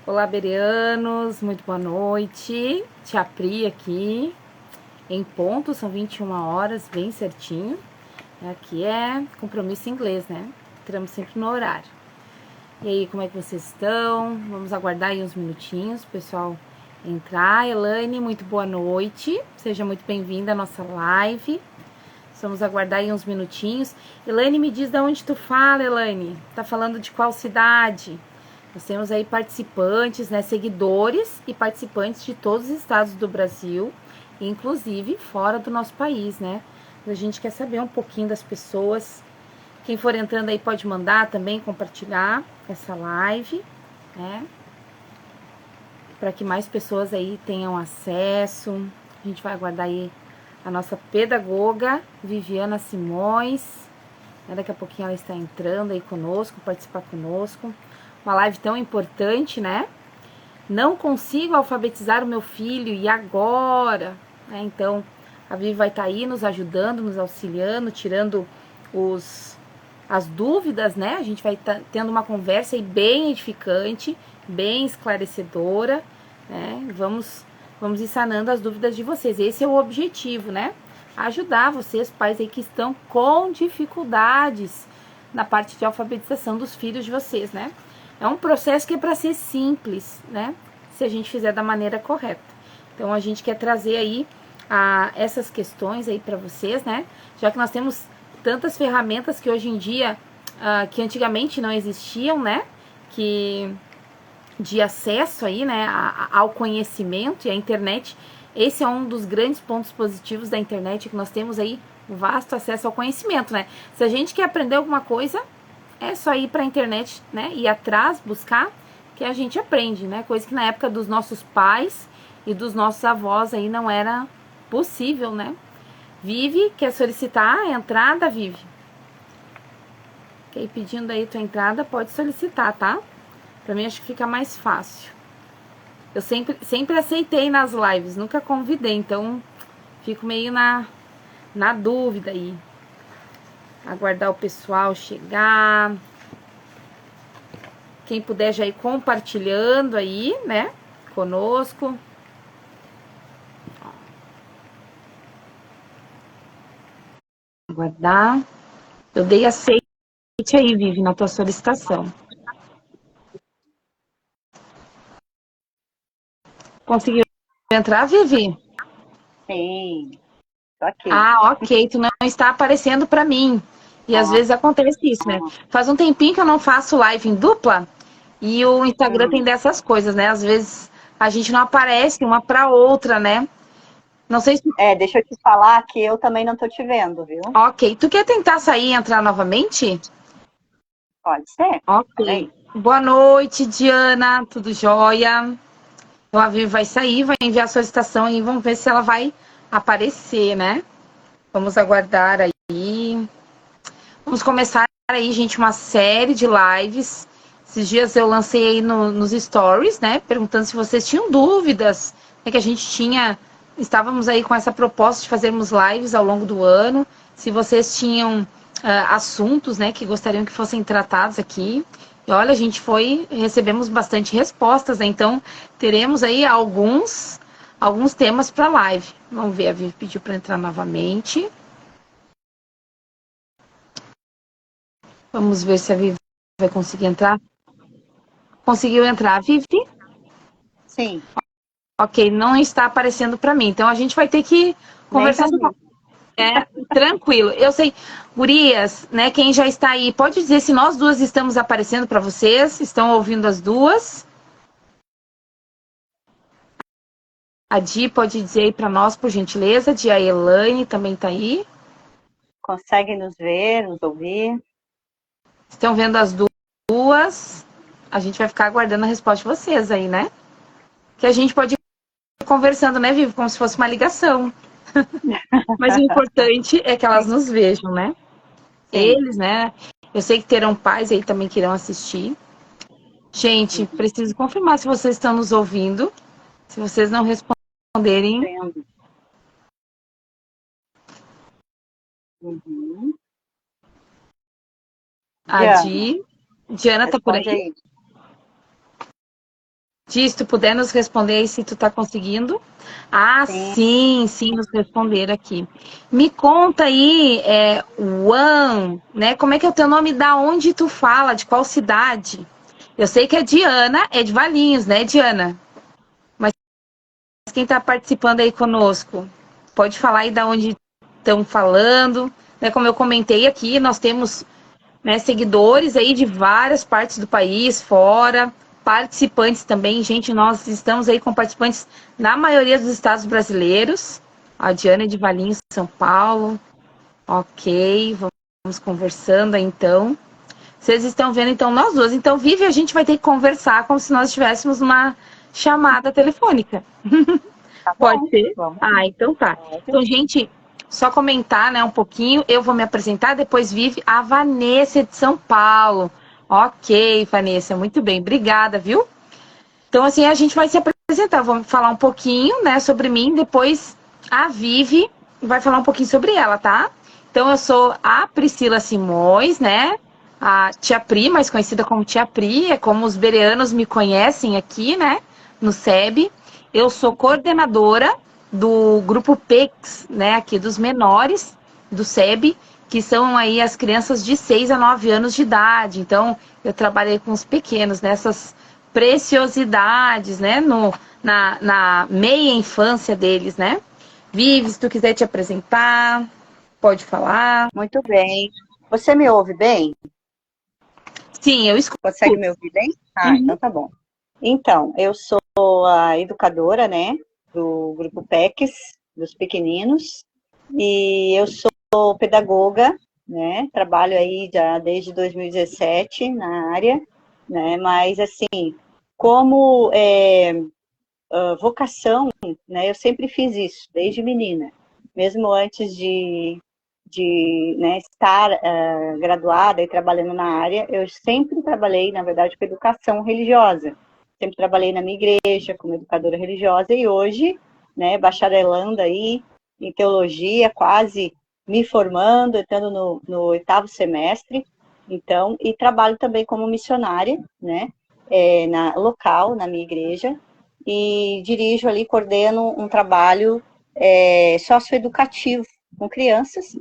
Olá, Berianos, muito boa noite. Tia Pri aqui, em ponto, são 21 horas, bem certinho. Aqui é compromisso em inglês, né? Entramos sempre no horário. E aí, como é que vocês estão? Vamos aguardar aí uns minutinhos, o pessoal entrar. Elaine, muito boa noite. Seja muito bem-vinda à nossa live. Vamos aguardar aí uns minutinhos. Elaine, me diz de onde tu fala, Elaine. Tá falando de qual cidade? Nós temos aí participantes, né, seguidores e participantes de todos os estados do Brasil, inclusive fora do nosso país, né? A gente quer saber um pouquinho das pessoas. Quem for entrando aí pode mandar também, compartilhar essa live, né? Para que mais pessoas aí tenham acesso. A gente vai aguardar aí a nossa pedagoga, Viviana Simões. Daqui a pouquinho ela está entrando aí conosco, participar conosco. Uma live tão importante, né? Não consigo alfabetizar o meu filho, e agora? Então, a Vivi vai estar aí nos ajudando, nos auxiliando, tirando as dúvidas, né? A gente vai estar tendo uma conversa aí bem edificante, bem esclarecedora, né? Vamos ir sanando as dúvidas de vocês. Esse é o objetivo, né? Ajudar vocês, pais aí que estão com dificuldades na parte de alfabetização dos filhos de vocês, né? É um processo que é para ser simples, né? Se a gente fizer da maneira correta. Então, a gente quer trazer aí essas questões aí para vocês, né? Já que nós temos tantas ferramentas que hoje em dia, que antigamente não existiam, né? Que de acesso aí, né, ao conhecimento e à internet. Esse é um dos grandes pontos positivos da internet, que nós temos aí um vasto acesso ao conhecimento, né? Se a gente quer aprender alguma coisa, é só ir para a internet, né, ir atrás, buscar, que a gente aprende, né? Coisa que na época dos nossos pais e dos nossos avós aí não era possível, né? Vive, quer solicitar a entrada, Vive? Quer pedindo aí tua entrada, pode solicitar, tá? Pra mim acho que fica mais fácil. Eu sempre aceitei nas lives, nunca convidei, então fico meio na dúvida aí. Aguardar o pessoal chegar. Quem puder já ir compartilhando aí, né? Conosco. Aguardar. Eu dei aceite aí, Vivi, na tua solicitação. Conseguiu entrar, Vivi? Sim, tô aqui. Ah, ok. Tu não está aparecendo para mim. E às Ah, vezes acontece isso, né? Faz um tempinho que eu não faço live em dupla e o Instagram tem hum. dessas coisas, né? Às vezes a gente não aparece uma para outra, né? Não sei se. Deixa eu te falar que eu também não tô te vendo, viu? Ok. Tu quer tentar sair e entrar novamente? Pode ser? Ok. Peraí. Boa noite, Diana. Tudo jóia? Então a Vivi vai sair, vai enviar a solicitação e vamos ver se ela vai aparecer, né? Vamos aguardar aí. Vamos começar aí, gente, uma série de lives. Esses dias eu lancei aí nos stories, né? Perguntando se vocês tinham dúvidas. É que a gente estávamos aí com essa proposta de fazermos lives ao longo do ano. Se vocês tinham assuntos, né, que gostariam que fossem tratados aqui. E olha, a gente recebemos bastante respostas, né? Então teremos aí alguns temas para live. Vamos ver, a Vivi pediu para entrar novamente. Vamos ver se a Vivi vai conseguir entrar. Conseguiu entrar, Vivi? Sim, Ok, não está aparecendo para mim. Então a gente vai ter que nem pra conversar mim. tranquilo. Eu sei, gurias, né? Quem já está aí, pode dizer se nós duas estamos aparecendo para vocês? Estão ouvindo as duas? A Di pode dizer aí para nós, por gentileza. A Elaine também está aí. Consegue nos ver, nos ouvir? Estão vendo as duas? A gente vai ficar aguardando a resposta de vocês aí, né? Que a gente pode ir conversando, né, Vivi? Como se fosse uma ligação. Mas o importante é que elas Sim, nos vejam, né? sim. Eles, né? Eu sei que terão pais aí também que irão assistir. Gente, Uhum. preciso confirmar se vocês estão nos ouvindo. Se vocês não responderem, Vendo. Uhum. a Diana, Diana tá por responde aí? aí. Diz, tu puder nos responder aí se tu tá conseguindo. Ah, sim, nos responderam aqui. Me conta aí, Juan, né? Como é que é o teu nome? Da onde tu fala? De qual cidade? Eu sei que a Diana é de Valinhos, né, Diana? Mas quem tá participando aí conosco? Pode falar aí da onde estão falando. Né? Como eu comentei aqui, nós temos, né, seguidores aí de várias partes do país, fora, participantes também. Gente, nós estamos aí com participantes na maioria dos estados brasileiros. A Diana é de Valinhos, São Paulo. Ok, vamos conversando aí, então. Vocês estão vendo, então, nós duas. Então, Vivi, a gente vai ter que conversar como se nós estivéssemos uma chamada telefônica. Tá Pode bom, ser? vamos. Ah, então tá. Pode. Então, gente, só comentar, né, um pouquinho. Eu vou me apresentar, depois Vivi, a Vanessa de São Paulo. Ok, Vanessa, muito bem. Obrigada, viu? Então, assim, a gente vai se apresentar. Vamos falar um pouquinho, né, sobre mim. Depois a Vivi vai falar um pouquinho sobre ela, tá? Então, eu sou a Priscila Simões, né? A Tia Pri, mais conhecida como Tia Pri, é como os bereanos me conhecem aqui, né? No SEB. Eu sou coordenadora do grupo PEX, né? Aqui dos menores do SEB, que são aí as crianças de 6 a 9 anos de idade. Então, eu trabalhei com os pequenos nessas preciosidades, né? Na meia infância deles, né? Vivi, se tu quiser te apresentar, pode falar. Muito bem. Você me ouve bem? Sim, eu escuto. Consegue me ouvir bem? Então tá bom. Então, eu sou a educadora, né, do grupo PECs, dos pequeninos, e eu sou pedagoga, né, trabalho aí já desde 2017 na área, né, mas assim, como vocação, né, eu sempre fiz isso, desde menina, mesmo antes de estar graduada e trabalhando na área, eu sempre trabalhei, na verdade, com educação religiosa. Sempre trabalhei na minha igreja como educadora religiosa e hoje, né, bacharelando aí em teologia, quase me formando, entrando no 8º semestre, então, e trabalho também como missionária, né, local, na minha igreja, e dirijo ali, coordeno um trabalho socioeducativo com crianças,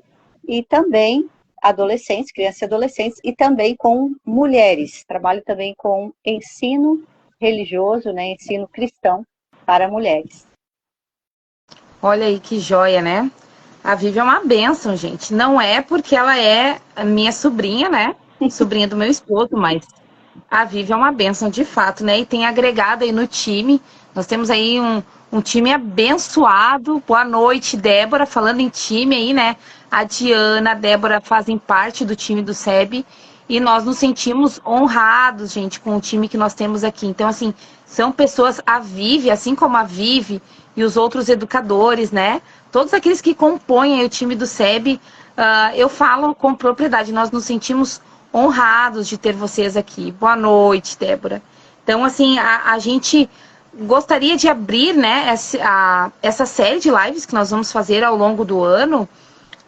e também adolescentes, crianças e adolescentes, e também com mulheres. Trabalho também com ensino religioso, né, ensino cristão para mulheres. Olha aí que joia, né? A Vivi é uma bênção, gente. Não é porque ela é a minha sobrinha, né? Sobrinha do meu esposo, mas a Vivi é uma bênção de fato, né? E tem agregado aí no time. Nós temos aí um time abençoado. Boa noite, Débora. Falando em time aí, né? A Diana, a Débora fazem parte do time do SEB. E nós nos sentimos honrados, gente, com o time que nós temos aqui. Então, assim, são pessoas, a Vivi, assim como a Vivi e os outros educadores, né? Todos aqueles que compõem o time do SEB, eu falo com propriedade, nós nos sentimos honrados de ter vocês aqui. Boa noite, Débora. Então, assim, a gente gostaria de abrir, né, essa série de lives que nós vamos fazer ao longo do ano,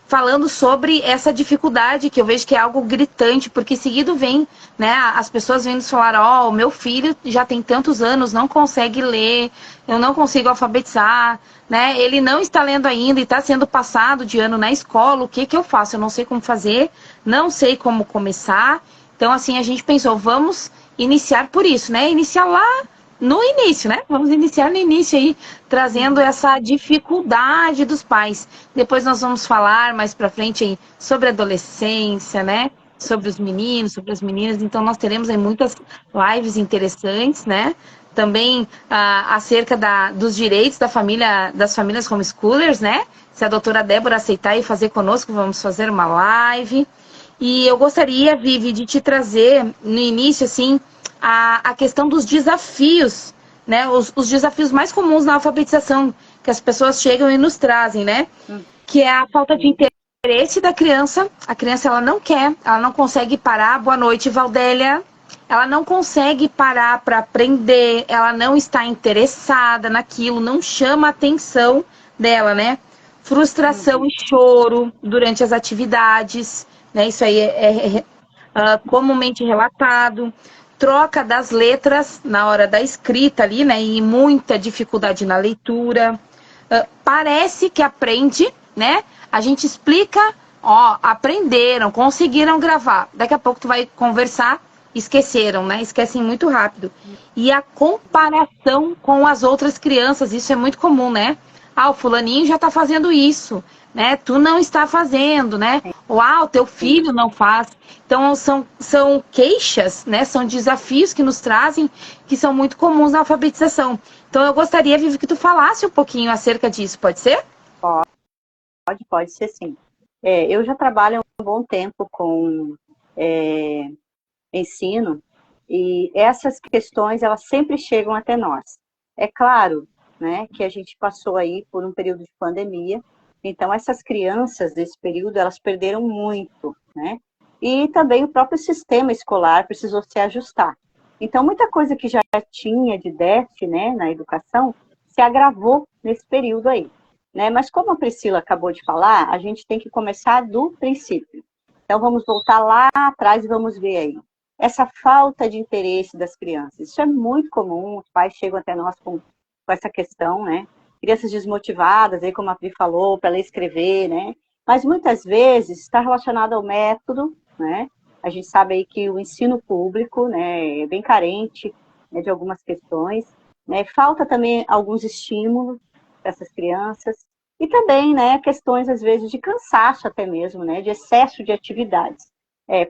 falando sobre essa dificuldade que eu vejo que é algo gritante, porque seguido vem, né, as pessoas vêm nos falar, ó, o meu filho já tem tantos anos, não consegue ler, eu não consigo alfabetizar, né, ele não está lendo ainda e está sendo passado de ano na escola, o que que eu faço? Eu não sei como fazer, não sei como começar. Então, assim, a gente pensou, vamos iniciar por isso, né, iniciar lá no início, né? Vamos iniciar no início aí, trazendo essa dificuldade dos pais. Depois nós vamos falar mais pra frente aí sobre adolescência, né? Sobre os meninos, sobre as meninas. Então nós teremos aí muitas lives interessantes, né? Também acerca dos direitos da família, das famílias homeschoolers, né? Se a doutora Débora aceitar e fazer conosco, vamos fazer uma live. E eu gostaria, Vivi, de te trazer no início, assim, a questão dos desafios, né? Os desafios mais comuns na alfabetização que as pessoas chegam e nos trazem, né? Que é a falta de interesse da criança. A criança, ela não quer, ela não consegue parar. Boa noite, Valdélia. Ela não consegue parar para aprender, ela não está interessada naquilo, não chama a atenção dela, né? Frustração e choro durante as atividades, né? Isso aí é comumente relatado. troca das letras na hora da escrita ali, né? E muita dificuldade na leitura. Parece que aprende, né? A gente explica, ó, aprenderam, conseguiram gravar. Daqui a pouco tu vai conversar, esqueceram, né? Esquecem muito rápido. E a comparação com as outras crianças, isso é muito comum, né? Ah, o fulaninho já tá fazendo isso, né? Tu não está fazendo, né? Ou, ah, o teu filho não faz. Então, são queixas, né? São desafios que nos trazem, que são muito comuns na alfabetização. Então, eu gostaria, Vivi, que tu falasse um pouquinho acerca disso, pode ser? Pode ser sim. Eu já trabalho há um bom tempo com ensino, e essas questões, elas sempre chegam até nós. É claro, né, que a gente passou aí por um período de pandemia, então essas crianças desse período, elas perderam muito, né? E também o próprio sistema escolar precisou se ajustar. Então, muita coisa que já tinha de déficit, né, na educação, se agravou nesse período aí, né? Mas como a Priscila acabou de falar, a gente tem que começar do princípio. Então, vamos voltar lá atrás e vamos ver aí essa falta de interesse das crianças. Isso é muito comum, os pais chegam até nós com essa questão, né? Crianças desmotivadas, aí como a Pri falou, para ler e escrever, né? Mas muitas vezes está relacionado ao método, né? A gente sabe aí que o ensino público, né, é bem carente, né, de algumas questões, né? Falta também alguns estímulos para essas crianças. E também, né, questões às vezes de cansaço até mesmo, né? De excesso de atividades.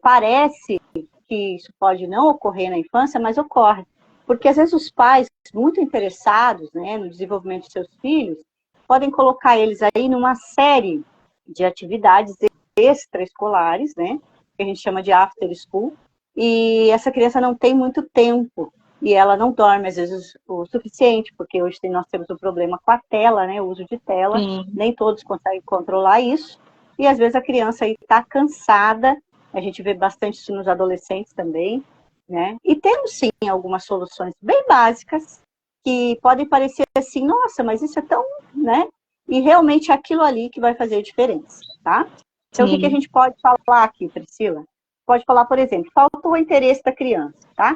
Parece que isso pode não ocorrer na infância, mas ocorre. Porque às vezes os pais, muito interessados, né, no desenvolvimento de seus filhos, podem colocar eles aí numa série de atividades extraescolares, né, que a gente chama de after school, e essa criança não tem muito tempo, e ela não dorme, às vezes, o suficiente, porque hoje nós temos um problema com a tela, né, o uso de tela, Sim. nem todos conseguem controlar isso, e às vezes a criança está cansada. A gente vê bastante isso nos adolescentes também, né? E temos sim algumas soluções bem básicas que podem parecer assim, nossa, mas isso é tão, né? E realmente é aquilo ali que vai fazer a diferença, tá? Então, o que a Sim. gente pode falar aqui, Priscila? Pode falar, por exemplo, falta o interesse da criança, tá?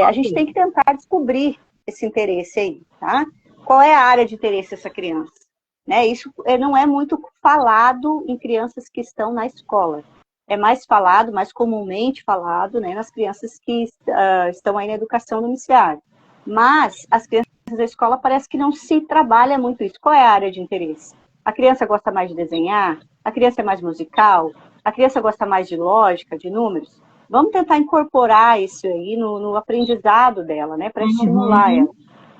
A gente tem que tentar descobrir esse interesse aí, tá? Qual é a área de interesse dessa criança? Né? Isso não é muito falado em crianças que estão na escola. É mais falado, mais comumente falado, né, nas crianças que estão aí na educação domiciliar. Mas as crianças da escola parece que não se trabalha muito isso. Qual é a área de interesse? A criança gosta mais de desenhar? A criança é mais musical? A criança gosta mais de lógica, de números? Vamos tentar incorporar isso aí no aprendizado dela, né, para estimular ela.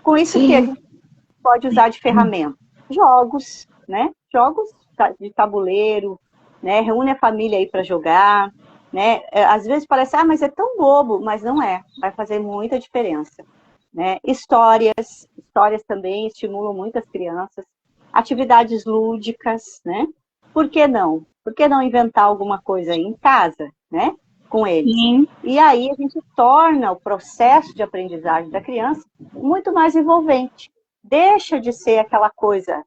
Com isso, que a gente pode usar de ferramenta? Jogos, né? Jogos de tabuleiro, né? Reúne a família aí para jogar, né? Às vezes parece, mas é tão bobo, mas não é. Vai fazer muita diferença, né? Histórias também estimulam muitas crianças. Atividades lúdicas, né? Por que não? Por que não inventar alguma coisa aí em casa, né? Com eles. Sim. E aí a gente torna o processo de aprendizagem da criança muito mais envolvente. Deixa de ser aquela coisa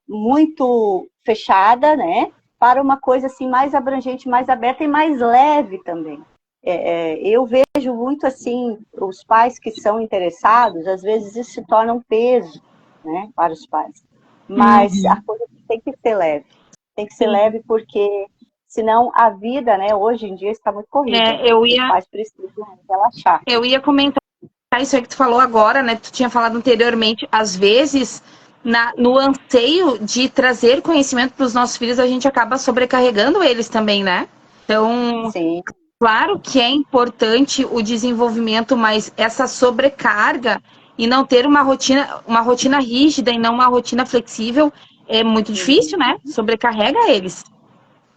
muito fechada, né? Para uma coisa assim mais abrangente, mais aberta e mais leve também. Eu vejo muito assim, os pais que são interessados, às vezes isso se torna um peso, né, para os pais. Mas a coisa tem que ser leve. Tem que ser leve porque senão a vida, né, hoje em dia está muito corrida. Os pais precisam relaxar. Eu ia comentar isso aí que tu falou agora, né? Tu tinha falado anteriormente, às vezes, no anseio de trazer conhecimento para os nossos filhos, a gente acaba sobrecarregando eles também, né? Então, Sim. claro que é importante o desenvolvimento, mas essa sobrecarga e não ter uma rotina rígida e não uma rotina flexível é muito difícil, né? Sobrecarrega eles.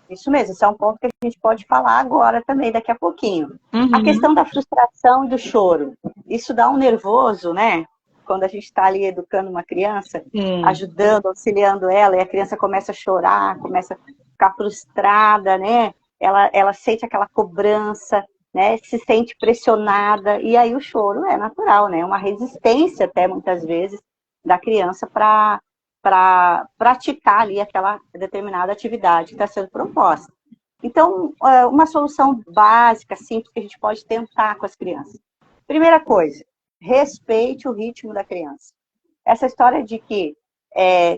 Isso mesmo, isso é um ponto que a gente pode falar agora também, daqui a pouquinho. Uhum. A questão da frustração e do choro. Isso dá um nervoso, né? Quando a gente está ali educando uma criança, ajudando, auxiliando ela, e a criança começa a chorar, começa a ficar frustrada, né? Ela sente aquela cobrança, né? Se sente pressionada, e aí o choro é natural, né? Uma resistência até, muitas vezes, da criança para praticar ali aquela determinada atividade que está sendo proposta. Então, uma solução básica, simples, que a gente pode tentar com as crianças. Primeira coisa, respeite o ritmo da criança. Essa história de que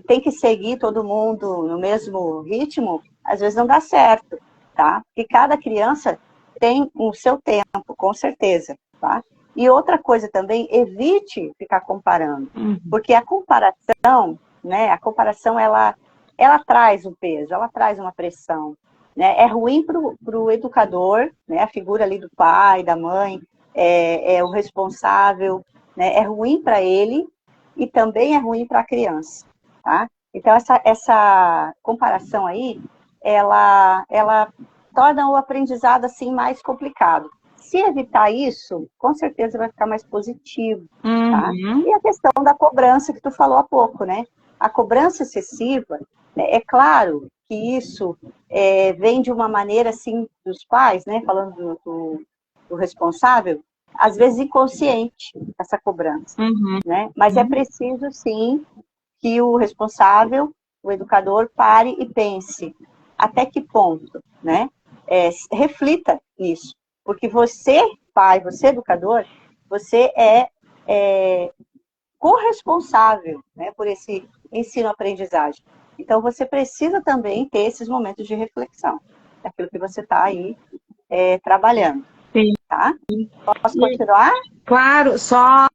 tem que seguir todo mundo no mesmo ritmo, às vezes não dá certo, tá? Porque cada criança tem o seu tempo, com certeza, tá? E outra coisa também, evite ficar comparando, porque a comparação, né, ela traz um peso, ela traz uma pressão, né? É ruim para o educador, né, a figura ali do pai, da mãe, é o responsável, né, é ruim para ele e também é ruim para a criança, tá? Então, essa comparação aí, ela torna o aprendizado assim mais complicado. Se evitar isso, com certeza vai ficar mais positivo, tá? E a questão da cobrança que tu falou há pouco, né? A cobrança excessiva, né? É claro que isso vem de uma maneira assim dos pais, né? Falando do responsável, às vezes inconsciente essa cobrança, né? Mas é preciso sim que o responsável, o educador, pare e pense até que ponto, né? Reflita nisso. Porque você, pai, você, educador, você é corresponsável, né, por esse ensino-aprendizagem. Então, você precisa também ter esses momentos de reflexão, daquilo que você está aí trabalhando. Sim. Tá? Posso continuar? Claro, só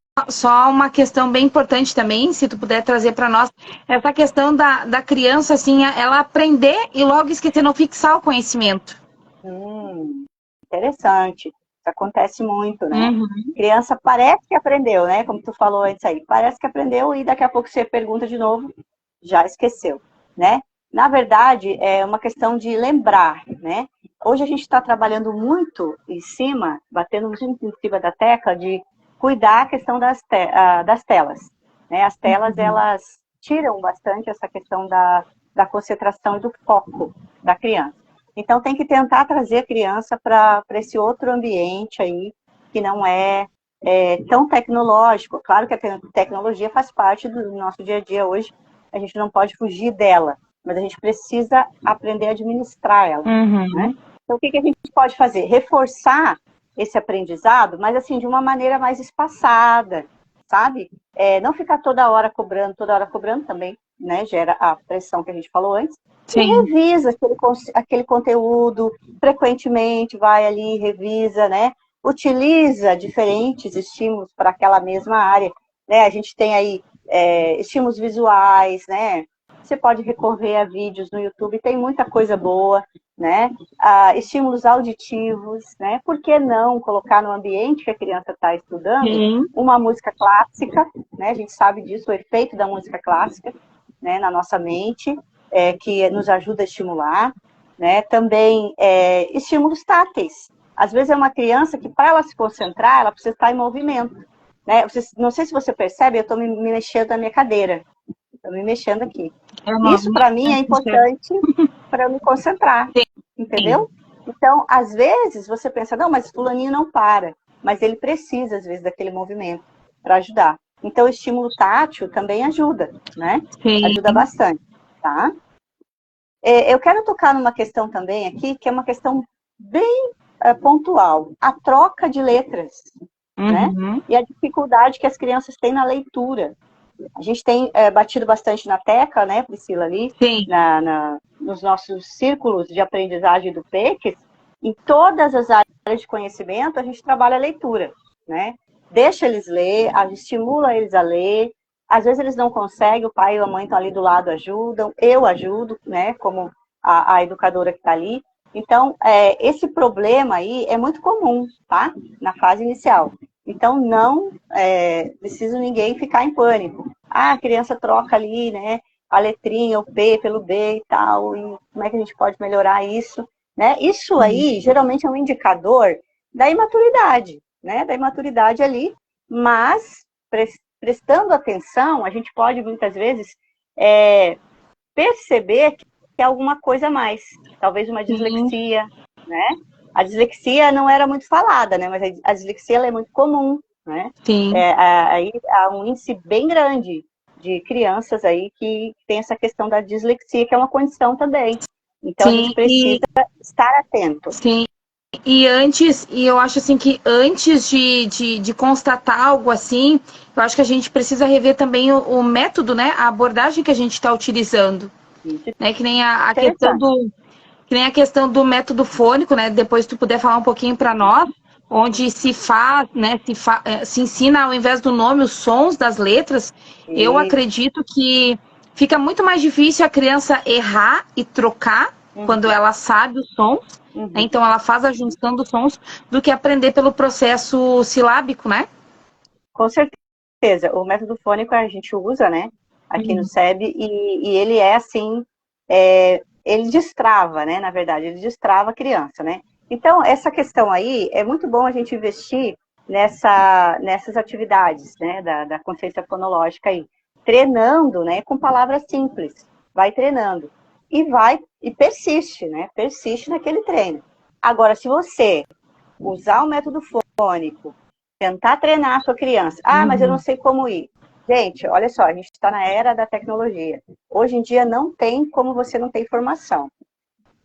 uma questão bem importante também, se tu puder trazer para nós, essa questão da criança, assim, ela aprender e logo esquecer, não fixar o conhecimento. Interessante. Isso acontece muito, né? Criança parece que aprendeu, né? Como tu falou antes aí, parece que aprendeu e daqui a pouco você pergunta de novo, já esqueceu, né? Na verdade, é uma questão de lembrar, né? Hoje a gente está trabalhando muito em cima, batendo muito em cima da tecla de cuidar a questão das telas, né? As telas, elas tiram bastante essa questão da concentração e do foco da criança. Então, tem que tentar trazer a criança para esse outro ambiente aí, que não é tão tecnológico. Claro que a tecnologia faz parte do nosso dia a dia hoje, a gente não pode fugir dela, mas a gente precisa aprender a administrar ela. Né? Então, o que a gente pode fazer? Reforçar esse aprendizado, mas assim, de uma maneira mais espaçada, sabe? Não ficar toda hora cobrando também, né? Gera a pressão que a gente falou antes. Sim. E revisa aquele conteúdo, frequentemente vai ali, revisa, né? Utiliza diferentes estímulos para aquela mesma área, né? A gente tem aí estímulos visuais, né? Você pode recorrer a vídeos no YouTube, tem muita coisa boa, né? Estímulos auditivos, né? Por que não colocar no ambiente que a criança está estudando uma música clássica, né? A gente sabe disso, o efeito da música clássica, né? Na nossa mente, que nos ajuda a estimular, né? Também estímulos táteis. Às vezes é uma criança que, para ela se concentrar, ela precisa estar em movimento, né? Não sei se você percebe, eu estou me mexendo na minha cadeira. Estou me mexendo aqui. Isso, para mim, é importante para eu me concentrar, entendeu? Então, às vezes, você pensa, não, mas fulaninho não para. Mas ele precisa, às vezes, daquele movimento para ajudar. Então, o estímulo tátil também ajuda, né? Sim. Ajuda bastante, tá? Eu quero tocar numa questão também aqui, que é uma questão bem pontual. A troca de letras, né? E a dificuldade que as crianças têm na leitura. A gente tem batido bastante na tecla, né, Priscila, ali, nos nossos círculos de aprendizagem do PECs, em todas as áreas de conhecimento, a gente trabalha a leitura, né? Deixa eles ler, estimula eles a ler, às vezes eles não conseguem, o pai e a mãe estão ali do lado, ajudam, eu ajudo, né, como a educadora que está ali. Então, esse problema aí é muito comum, tá? Na fase inicial. Então, não precisa ninguém ficar em pânico. A criança troca ali, né, a letrinha, o P pelo B e tal, e como é que a gente pode melhorar isso, né? Isso aí, geralmente, é um indicador da imaturidade, né? Da imaturidade ali, mas, prestando atenção, a gente pode, muitas vezes, perceber que é alguma coisa a mais. Talvez uma dislexia, né? A dislexia não era muito falada, né? Mas a dislexia ela é muito comum, né? Sim. Aí há um índice bem grande de crianças aí que tem essa questão da dislexia, que é uma condição também, Então, a Sim, gente precisa estar atento. sim. E eu acho assim que antes de constatar algo assim, eu acho que a gente precisa rever também o método, né? A abordagem que a gente está utilizando. Isso Né? Que nem é a questão interessante. que nem a questão do método fônico, né? Depois tu puder falar um pouquinho para nós, onde se faz, né? Se ensina ao invés do nome os sons das letras. Eu Isso. acredito que fica muito mais difícil a criança errar e trocar quando Uhum, ela sabe os sons, né? uhum. Então ela faz a junção dos sons do que aprender pelo processo silábico, né? Com certeza. O método fônico a gente usa, né, aqui no Uhum. SEB, e ele é assim, ele destrava, né, na verdade, ele destrava a criança, né? Então, essa questão aí, é muito bom a gente investir nessas atividades, né, da consciência fonológica aí, treinando, né, com palavras simples, vai treinando, e persiste, né, persiste naquele treino. Agora, se você usar o método fônico, tentar treinar a sua criança. Ah, mas eu não Uhum. sei como ir. Gente, olha só, a gente está na era da tecnologia. Hoje em dia não tem como você não ter informação.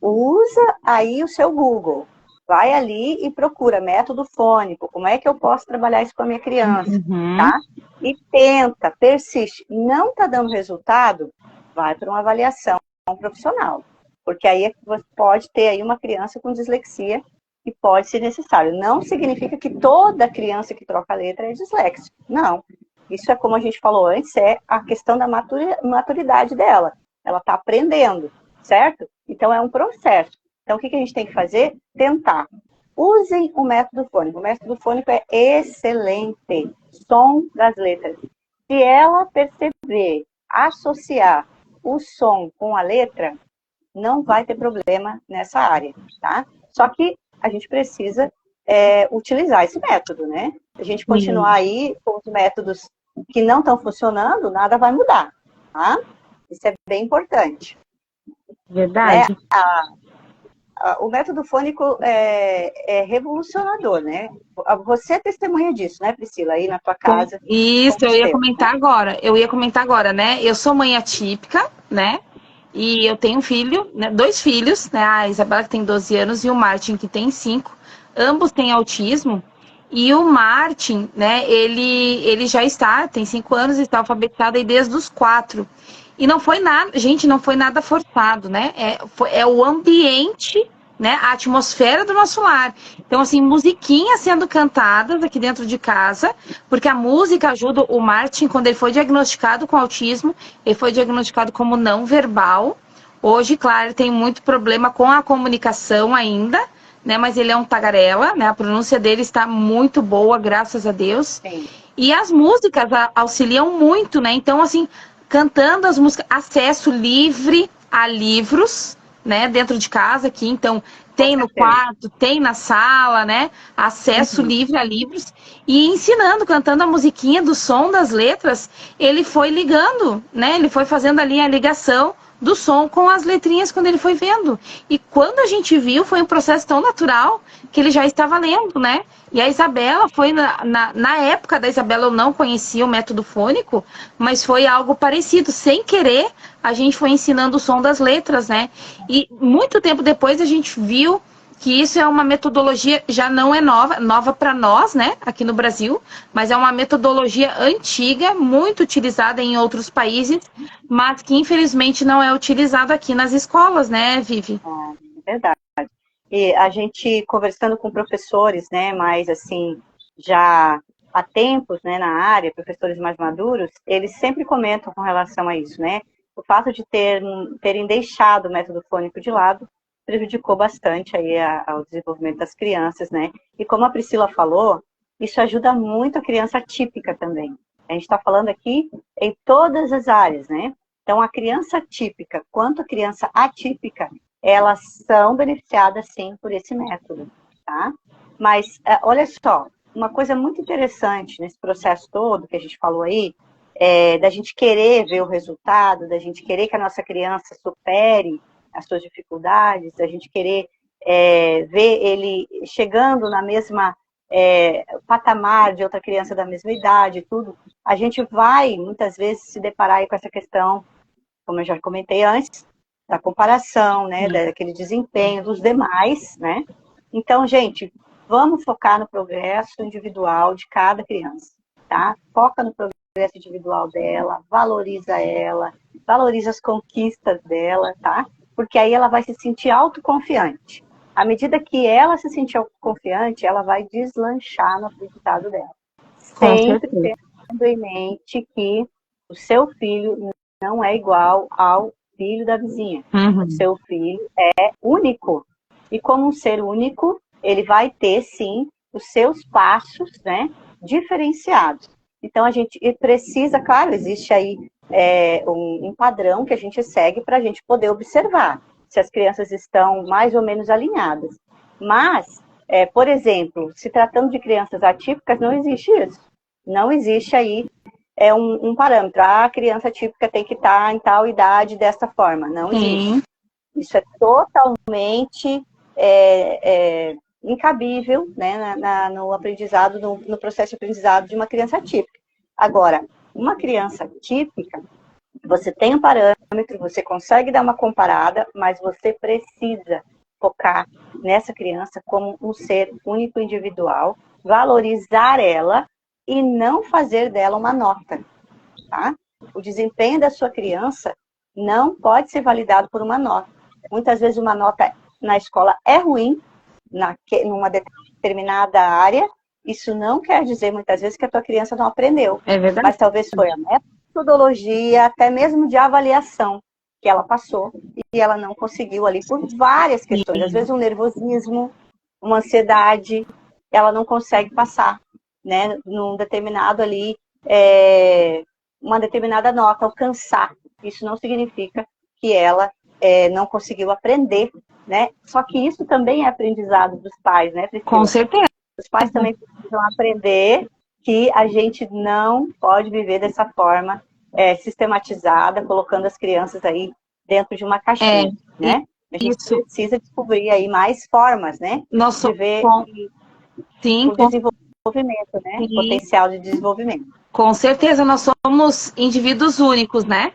Usa aí o seu Google. Vai ali e procura método fônico. Como é que eu posso trabalhar isso com a minha criança? Uhum. Tá? E tenta, persiste. Não está dando resultado? Vai para uma avaliação profissional. Porque aí você pode ter aí uma criança com dislexia e pode ser necessário. Não significa que toda criança que troca a letra é disléxica. Não. Isso é como a gente falou antes, é a questão da maturidade dela. Ela está aprendendo, certo? Então é um processo. Então o que a gente tem que fazer? Tentar. Usem o método fônico. O método fônico é excelente. Som das letras. Se ela perceber, associar o som com a letra, não vai ter problema nessa área, tá? Só que a gente precisa utilizar esse método, né? Se a gente continuar Sim. aí com os métodos que não estão funcionando, nada vai mudar, tá? Isso é bem importante, né? Verdade. O método fônico é revolucionador, né? Você é testemunha disso, né, Priscila? Aí na tua casa, com Isso, eu os ia teus, né? comentar agora. Eu ia comentar agora, né? Eu sou mãe atípica, né? E eu tenho um filho, né? Dois filhos, né? A Isabela que tem 12 anos e o Martin que tem 5. Ambos têm autismo. E o Martin, né? Ele já está, tem 5 anos e está alfabetizado aí desde os 4. E não foi nada, gente, não foi nada forçado, né? É o ambiente, né? A atmosfera do nosso lar. Então, assim, musiquinhas sendo cantadas aqui dentro de casa, porque a música ajuda o Martin, quando ele foi diagnosticado com autismo, ele foi diagnosticado como não verbal. Hoje, claro, ele tem muito problema com a comunicação ainda, né? Mas ele é um tagarela, né? A pronúncia dele está muito boa, graças a Deus. Sim. E as músicas auxiliam muito, né? Então, assim, cantando as músicas, acesso livre a livros, né? Dentro de casa aqui, então Com tem no certeza. quarto, tem na sala, né? Acesso Uhum. livre a livros. E ensinando, cantando a musiquinha do som das letras, ele foi ligando, né? Ele foi fazendo ali a ligação do som com as letrinhas quando ele foi vendo. E quando a gente viu, foi um processo tão natural que ele já estava lendo, né? E a Isabela foi, na época da Isabela eu não conhecia o método fônico, mas foi algo parecido. Sem querer, a gente foi ensinando o som das letras, né? E muito tempo depois a gente viu que isso é uma metodologia, já não é nova, nova para nós, né, aqui no Brasil, mas é uma metodologia antiga, muito utilizada em outros países, mas que infelizmente não é utilizada aqui nas escolas, né, Vivi? É verdade. E a gente conversando com professores, né, mais assim, já há tempos, né, na área, professores mais maduros, eles sempre comentam com relação a isso, né? O fato de terem deixado o método fônico de lado prejudicou bastante aí ao desenvolvimento das crianças, né? E como a Priscila falou, isso ajuda muito a criança típica também. A gente está falando aqui em todas as áreas, né? Então, a criança típica quanto a criança atípica, elas são beneficiadas, sim, por esse método, tá? Mas, olha só, uma coisa muito interessante nesse processo todo que a gente falou aí, da gente querer ver o resultado, da gente querer que a nossa criança supere as suas dificuldades, da gente querer ver ele chegando na mesma patamar de outra criança da mesma idade, tudo, a gente vai, muitas vezes, se deparar aí com essa questão, como eu já comentei antes, da comparação, né, daquele desempenho dos demais, né? Então, gente, vamos focar no progresso individual de cada criança, tá? Foca no progresso individual dela, valoriza as conquistas dela, tá? Porque aí ela vai se sentir autoconfiante. À medida que ela se sentir autoconfiante, ela vai deslanchar no aprendizado dela. Com Sempre certeza. tendo em mente que o seu filho não é igual ao filho da vizinha. O Uhum. seu filho é único. E como um ser único, ele vai ter, sim, os seus passos, né, diferenciados. Então, a gente precisa, claro, existe aí um padrão que a gente segue para a gente poder observar se as crianças estão mais ou menos alinhadas. Mas, por exemplo, se tratando de crianças atípicas, não existe isso. Não existe aí um parâmetro. A criança típica tem que estar em tal idade dessa forma. Não existe. Sim, Isso é totalmente incabível, né, no aprendizado, no processo de aprendizado de uma criança típica. Agora, uma criança típica, você tem um parâmetro, você consegue dar uma comparada, mas você precisa focar nessa criança como um ser único individual, valorizar ela e não fazer dela uma nota, tá? O desempenho da sua criança não pode ser validado por uma nota. Muitas vezes uma nota na escola é ruim, numa determinada área, isso não quer dizer muitas vezes que a tua criança não aprendeu, é verdade. mas talvez foi a metodologia, até mesmo de avaliação que ela passou e ela não conseguiu ali por várias questões. Às vezes um nervosismo, uma ansiedade, ela não consegue passar, né, num determinado ali, uma determinada nota, alcançar. Isso não significa que ela não conseguiu aprender, né? Só que isso também é aprendizado dos pais, né, Priscila? Com certeza. Os pais também precisam aprender que a gente não pode viver dessa forma sistematizada, colocando as crianças aí dentro de uma caixinha, né? A gente Isso. precisa descobrir aí mais formas, né? Nós De somos, ver sim, o desenvolvimento, né? sim, Potencial de desenvolvimento. com certeza, nós somos indivíduos únicos, né?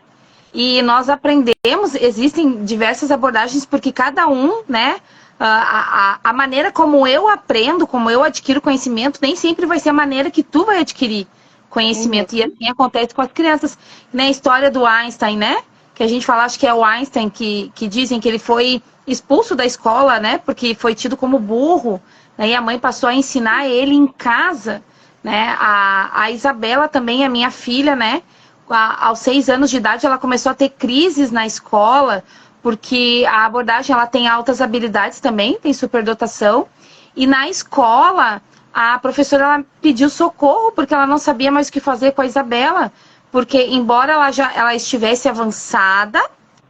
E nós aprendemos, existem diversas abordagens, porque cada um, né? A maneira como eu aprendo, como eu adquiro conhecimento, nem sempre vai ser a maneira que tu vai adquirir conhecimento. E assim acontece com as crianças. Na história do Einstein, né? Que a gente fala, acho que é o Einstein, que dizem que ele foi expulso da escola, né? Porque foi tido como burro. Né, e a mãe passou a ensinar ele em casa, né? A Isabela também, a minha filha, né? Aos 6 anos de idade, ela começou a ter crises na escola, porque a abordagem ela tem altas habilidades também, tem superdotação. E na escola, a professora ela pediu socorro, porque ela não sabia mais o que fazer com a Isabela. Porque, embora ela estivesse avançada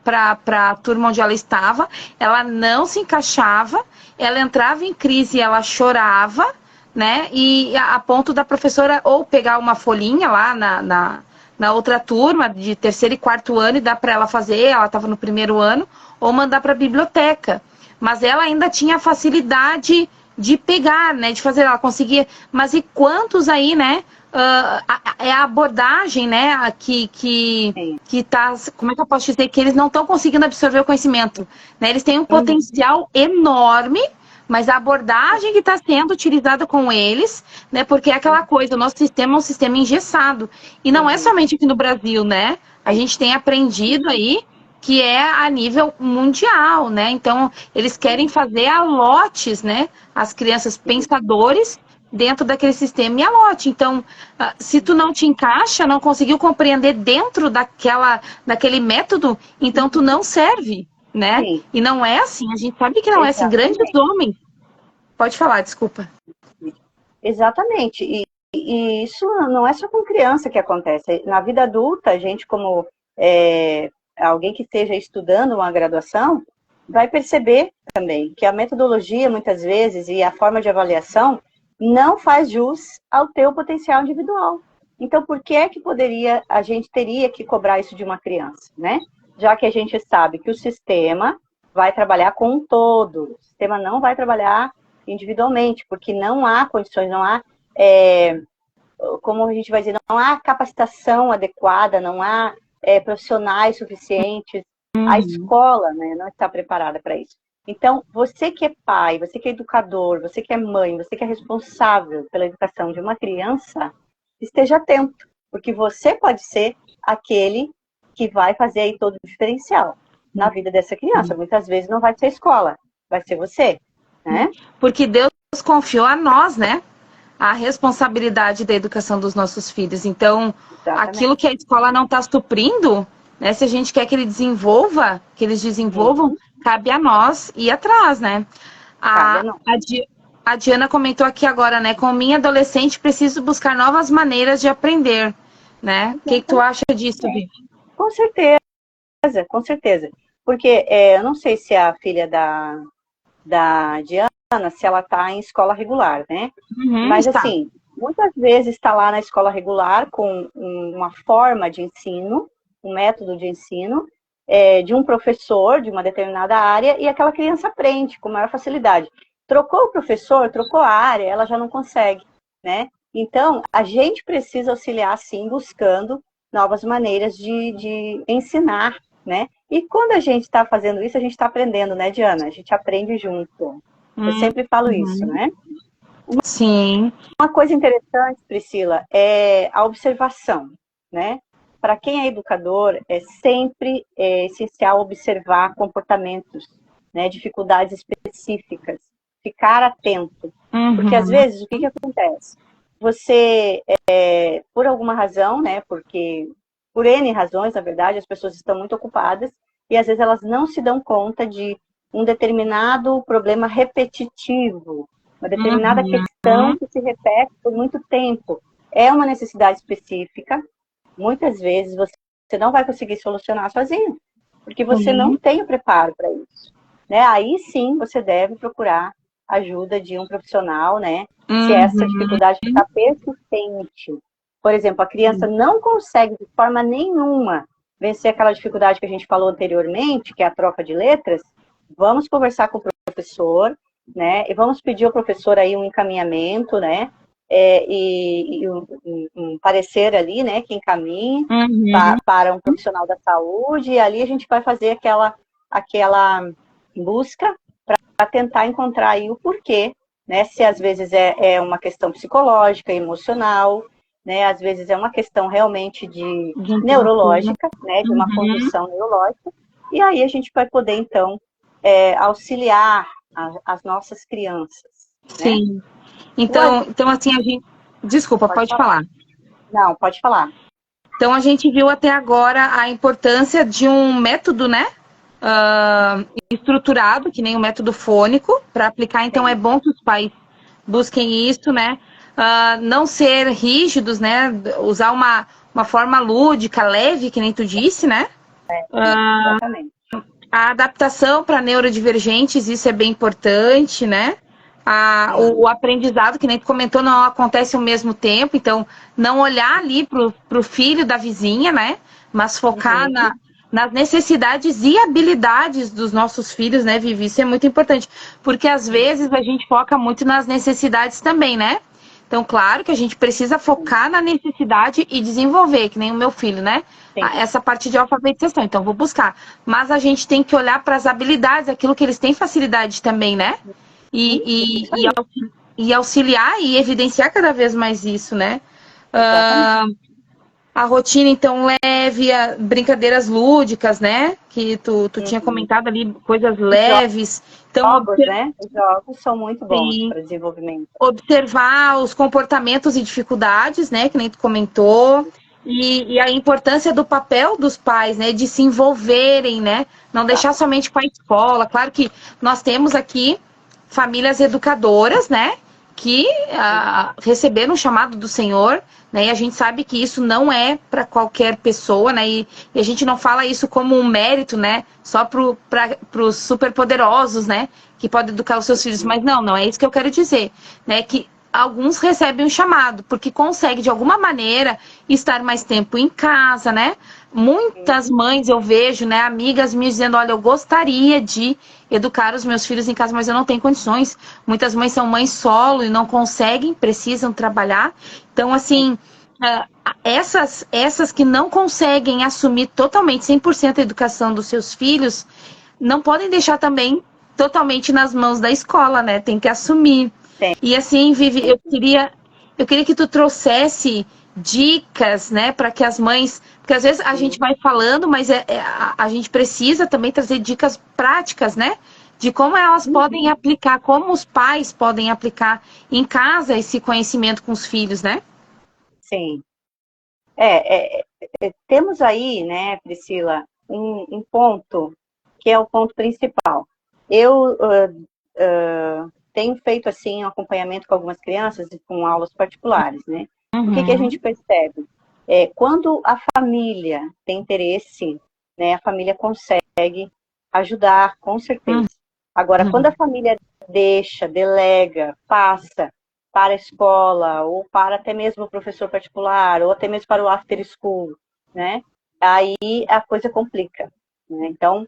para a turma onde ela estava, ela não se encaixava, ela entrava em crise e ela chorava, né? E a ponto da professora ou pegar uma folhinha lá na outra turma, de terceiro e quarto ano, e dar para ela fazer, ela estava no primeiro ano, ou mandar para a biblioteca. Mas ela ainda tinha facilidade de pegar, né? De fazer, ela conseguia. Mas e quantos aí, né? É a abordagem, né? Que tá. Como é que eu posso dizer? Que eles não estão conseguindo absorver o conhecimento. Né? Eles têm um potencial enorme, mas a abordagem que está sendo utilizada com eles, né? Porque é aquela coisa, o nosso sistema é um sistema engessado. E não é somente aqui no Brasil, né? A gente tem aprendido aí que é a nível mundial, né? Então, eles querem fazer alotes, né? As crianças pensadores dentro daquele sistema e alote. Então, se tu não te encaixa, não conseguiu compreender dentro daquele método, então tu não serve, né? Sim, E não é assim, a gente sabe que não é assim. Grandes exatamente. homens. Pode falar, desculpa. Exatamente. E isso não é só com criança que acontece. Na vida adulta, a gente, como alguém que esteja estudando uma graduação, vai perceber também que a metodologia, muitas vezes, e a forma de avaliação não faz jus ao teu potencial individual. Então, por que é que a gente teria que cobrar isso de uma criança, né? Já que a gente sabe que o sistema vai trabalhar com um todo, o sistema não vai trabalhar individualmente, porque não há condições, não há, como a gente vai dizer, não há capacitação adequada, não há profissionais suficientes A escola, né, não está preparada para isso. Então, você que é pai, você que é educador, você que é mãe, você que é responsável pela educação de uma criança, esteja atento, porque você pode ser aquele que vai fazer aí todo o diferencial na vida dessa criança. Muitas vezes não vai ser a escola, vai ser você, né? Porque Deus confiou a nós, né? A responsabilidade da educação dos nossos filhos. Então, Exatamente. aquilo que a escola não está suprindo, né? Se a gente quer que ele desenvolva, que eles desenvolvam, cabe a nós ir atrás, né? A Diana comentou aqui agora, né? Com minha adolescente, preciso buscar novas maneiras de aprender, né? O que tu acha disso, Vivi? Com certeza, com certeza. Porque eu não sei se a filha da Diana, se ela está em escola regular, né? Mas está. assim, muitas vezes está lá na escola regular com uma forma de ensino, um método de ensino, de um professor de uma determinada área, e aquela criança aprende com maior facilidade. Trocou o professor, trocou a área, ela já não consegue, né? Então, a gente precisa auxiliar, sim, buscando novas maneiras de ensinar, né? E quando a gente está fazendo isso, a gente está aprendendo, né, Diana? A gente aprende junto. Eu sempre falo isso, né? Sim. Uma coisa interessante, Priscila, é a observação, né? Para quem é educador, é sempre essencial observar comportamentos, né? Dificuldades específicas, ficar atento. Porque às vezes, o que acontece? Você, por alguma razão, né? Porque por N razões, na verdade, as pessoas estão muito ocupadas e às vezes elas não se dão conta de um determinado problema repetitivo, uma determinada questão que se repete por muito tempo. É uma necessidade específica, muitas vezes você não vai conseguir solucionar sozinho, porque você não tem o preparo para isso, né? Aí sim você deve procurar ajuda de um profissional, né? Se essa dificuldade ficar persistente. Por exemplo, a criança não consegue de forma nenhuma vencer aquela dificuldade que a gente falou anteriormente, que é a troca de letras. Vamos conversar com o professor, né? E vamos pedir ao professor aí um encaminhamento, né? E um parecer ali, né? Que encaminhe para um profissional da saúde. E ali a gente vai fazer aquela busca para tentar encontrar aí o porquê, né? Se às vezes é uma questão psicológica, emocional, né? Às vezes é uma questão realmente de neurológica, né? De uma condição neurológica. E aí a gente vai poder, então, auxiliar as nossas crianças. Sim. Né? Então, assim, a gente... Desculpa, pode falar. Não, pode falar. Então, a gente viu até agora a importância de um método, né? Estruturado, que nem o método fônico, para aplicar. Então, é bom que os pais busquem isso, né? Não ser rígidos, né? Usar uma forma lúdica, leve, que nem tu disse, né? Exatamente. A adaptação para neurodivergentes, isso é bem importante, né? O aprendizado, que nem tu comentou, não acontece ao mesmo tempo, então não olhar ali pro filho da vizinha, né? Mas focar nas necessidades e habilidades dos nossos filhos, né, Vivi? Isso é muito importante, porque às vezes a gente foca muito nas necessidades também, né? Então, claro que a gente precisa focar na necessidade e desenvolver, que nem o meu filho, né? Essa parte de alfabetização, então vou buscar. Mas a gente tem que olhar para as habilidades, aquilo que eles têm facilidade também, né? E auxiliar e evidenciar cada vez mais isso, né? A rotina, então, leve, brincadeiras lúdicas, né? Que tu tinha comentado ali, coisas leves. Então, jogos, né? Os jogos são muito bons para desenvolvimento. Observar os comportamentos e dificuldades, né? Que nem tu comentou. E a importância do papel dos pais, né? De se envolverem, né? Não deixar somente para a escola. Claro que nós temos aqui famílias educadoras, né? Que receberam o chamado do Senhor, né? E a gente sabe que isso não é para qualquer pessoa, né? E a gente não fala isso como um mérito, né? Só para os superpoderosos, né? Que podem educar os seus filhos. Mas não é isso que eu quero dizer, né? Que alguns recebem o chamado, porque conseguem, de alguma maneira, estar mais tempo em casa, né? Muitas mães eu vejo, né? Amigas me dizendo, olha, eu gostaria de educar os meus filhos em casa, mas eu não tenho condições. Muitas mães são mães solo e não conseguem, precisam trabalhar. Então, assim, essas que não conseguem assumir totalmente 100% a educação dos seus filhos, não podem deixar também totalmente nas mãos da escola, né? Tem que assumir. Tem. E assim, Vivi, eu queria que tu trouxesse dicas, né, para que as mães, porque às vezes a gente vai falando, mas a gente precisa também trazer dicas práticas, né, de como elas podem aplicar, como os pais podem aplicar em casa esse conhecimento com os filhos, né? Sim. Temos aí, né, Priscila, um ponto que é o ponto principal. Eu tenho feito, assim, um acompanhamento com algumas crianças e com aulas particulares, né? O que a gente percebe? Quando a família tem interesse, né, a família consegue ajudar, com certeza. Agora, quando a família deixa, delega, passa para a escola, ou para até mesmo o professor particular, ou até mesmo para o after school, né? Aí a coisa complica. Né? Então,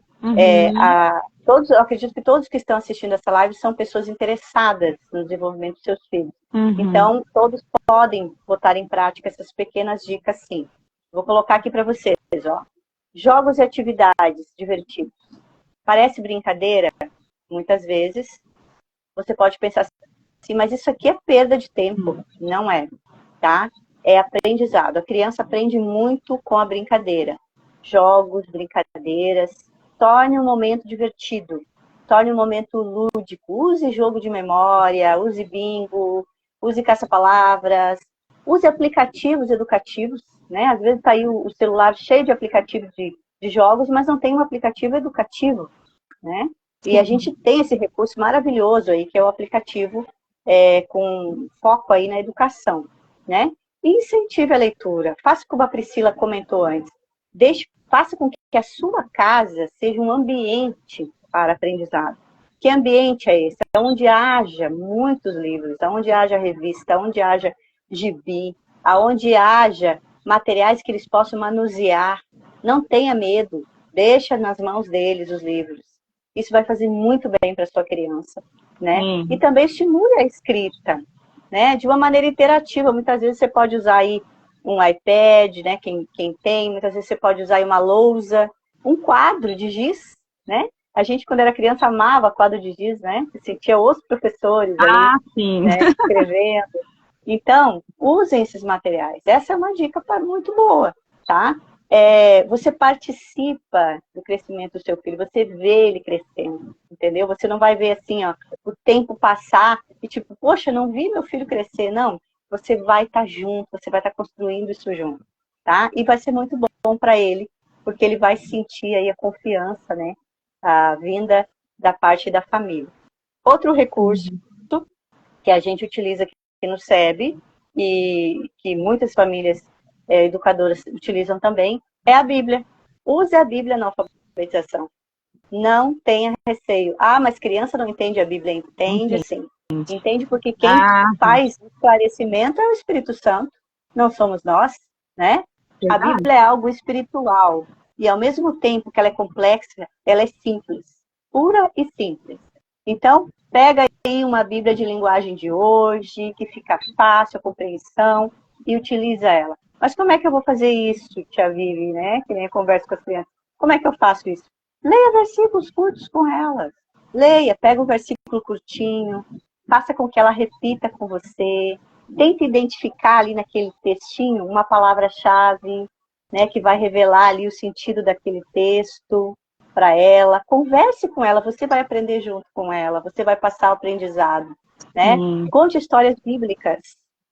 eu acredito que todos que estão assistindo essa live são pessoas interessadas no desenvolvimento dos seus filhos. Então, todos podem botar em prática essas pequenas dicas, sim. Vou colocar aqui para vocês, ó. Jogos e atividades divertidos. Parece brincadeira? Muitas vezes você pode pensar assim, mas isso aqui é perda de tempo. Não é, tá? É aprendizado. A criança aprende muito com a brincadeira. Jogos, brincadeiras. Torne um momento divertido. Torne um momento lúdico. Use jogo de memória, use bingo, use caça-palavras, use aplicativos educativos, né? Às vezes está aí o celular cheio de aplicativos de jogos, mas não tem um aplicativo educativo, né? E a gente tem esse recurso maravilhoso aí, que é o aplicativo com foco aí na educação, né? E incentive a leitura. Faça como a Priscila comentou antes. Faça com que a sua casa seja um ambiente para aprendizado. Que ambiente é esse? É onde haja muitos livros, onde haja revista, onde haja gibi, onde haja materiais que eles possam manusear. Não tenha medo, deixa nas mãos deles os livros. Isso vai fazer muito bem para a sua criança, né? E também estimule a escrita, né? De uma maneira interativa. Muitas vezes você pode usar aí um iPad, né? Quem tem, muitas vezes você pode usar aí uma lousa, um quadro de giz, né? A gente, quando era criança, amava quadro de giz, né? Você sentia os professores ali, Sim. né? Escrevendo. Então, usem esses materiais. Essa é uma dica muito boa, tá? Você participa do crescimento do seu filho, você vê ele crescendo, entendeu? Você não vai ver assim, ó, o tempo passar e tipo, poxa, não vi meu filho crescer, não. Você vai estar junto, você vai estar construindo isso junto, tá? E vai ser muito bom para ele, porque ele vai sentir aí a confiança, né? A vinda da parte da família. Outro recurso que a gente utiliza aqui no SEB e que muitas famílias educadoras utilizam também, é a Bíblia. Use a Bíblia na alfabetização. Não tenha receio. Ah, mas criança não entende a Bíblia. Entende, sim. Entende porque quem faz o esclarecimento é o Espírito Santo, não somos nós, né? A Bíblia é algo espiritual. E ao mesmo tempo que ela é complexa, ela é simples. Pura e simples. Então, pega aí uma Bíblia de linguagem de hoje, que fica fácil a compreensão, e utiliza ela. Mas como é que eu vou fazer isso, tia Vivi, né? Que nem eu converso com as crianças. Como é que eu faço isso? Leia versículos curtos com elas. Leia, pega um versículo curtinho, faça com que ela repita com você. Tente identificar ali naquele textinho uma palavra-chave, né, que vai revelar ali o sentido daquele texto para ela. Converse com ela, você vai aprender junto com ela, você vai passar o aprendizado, né? Conte histórias bíblicas.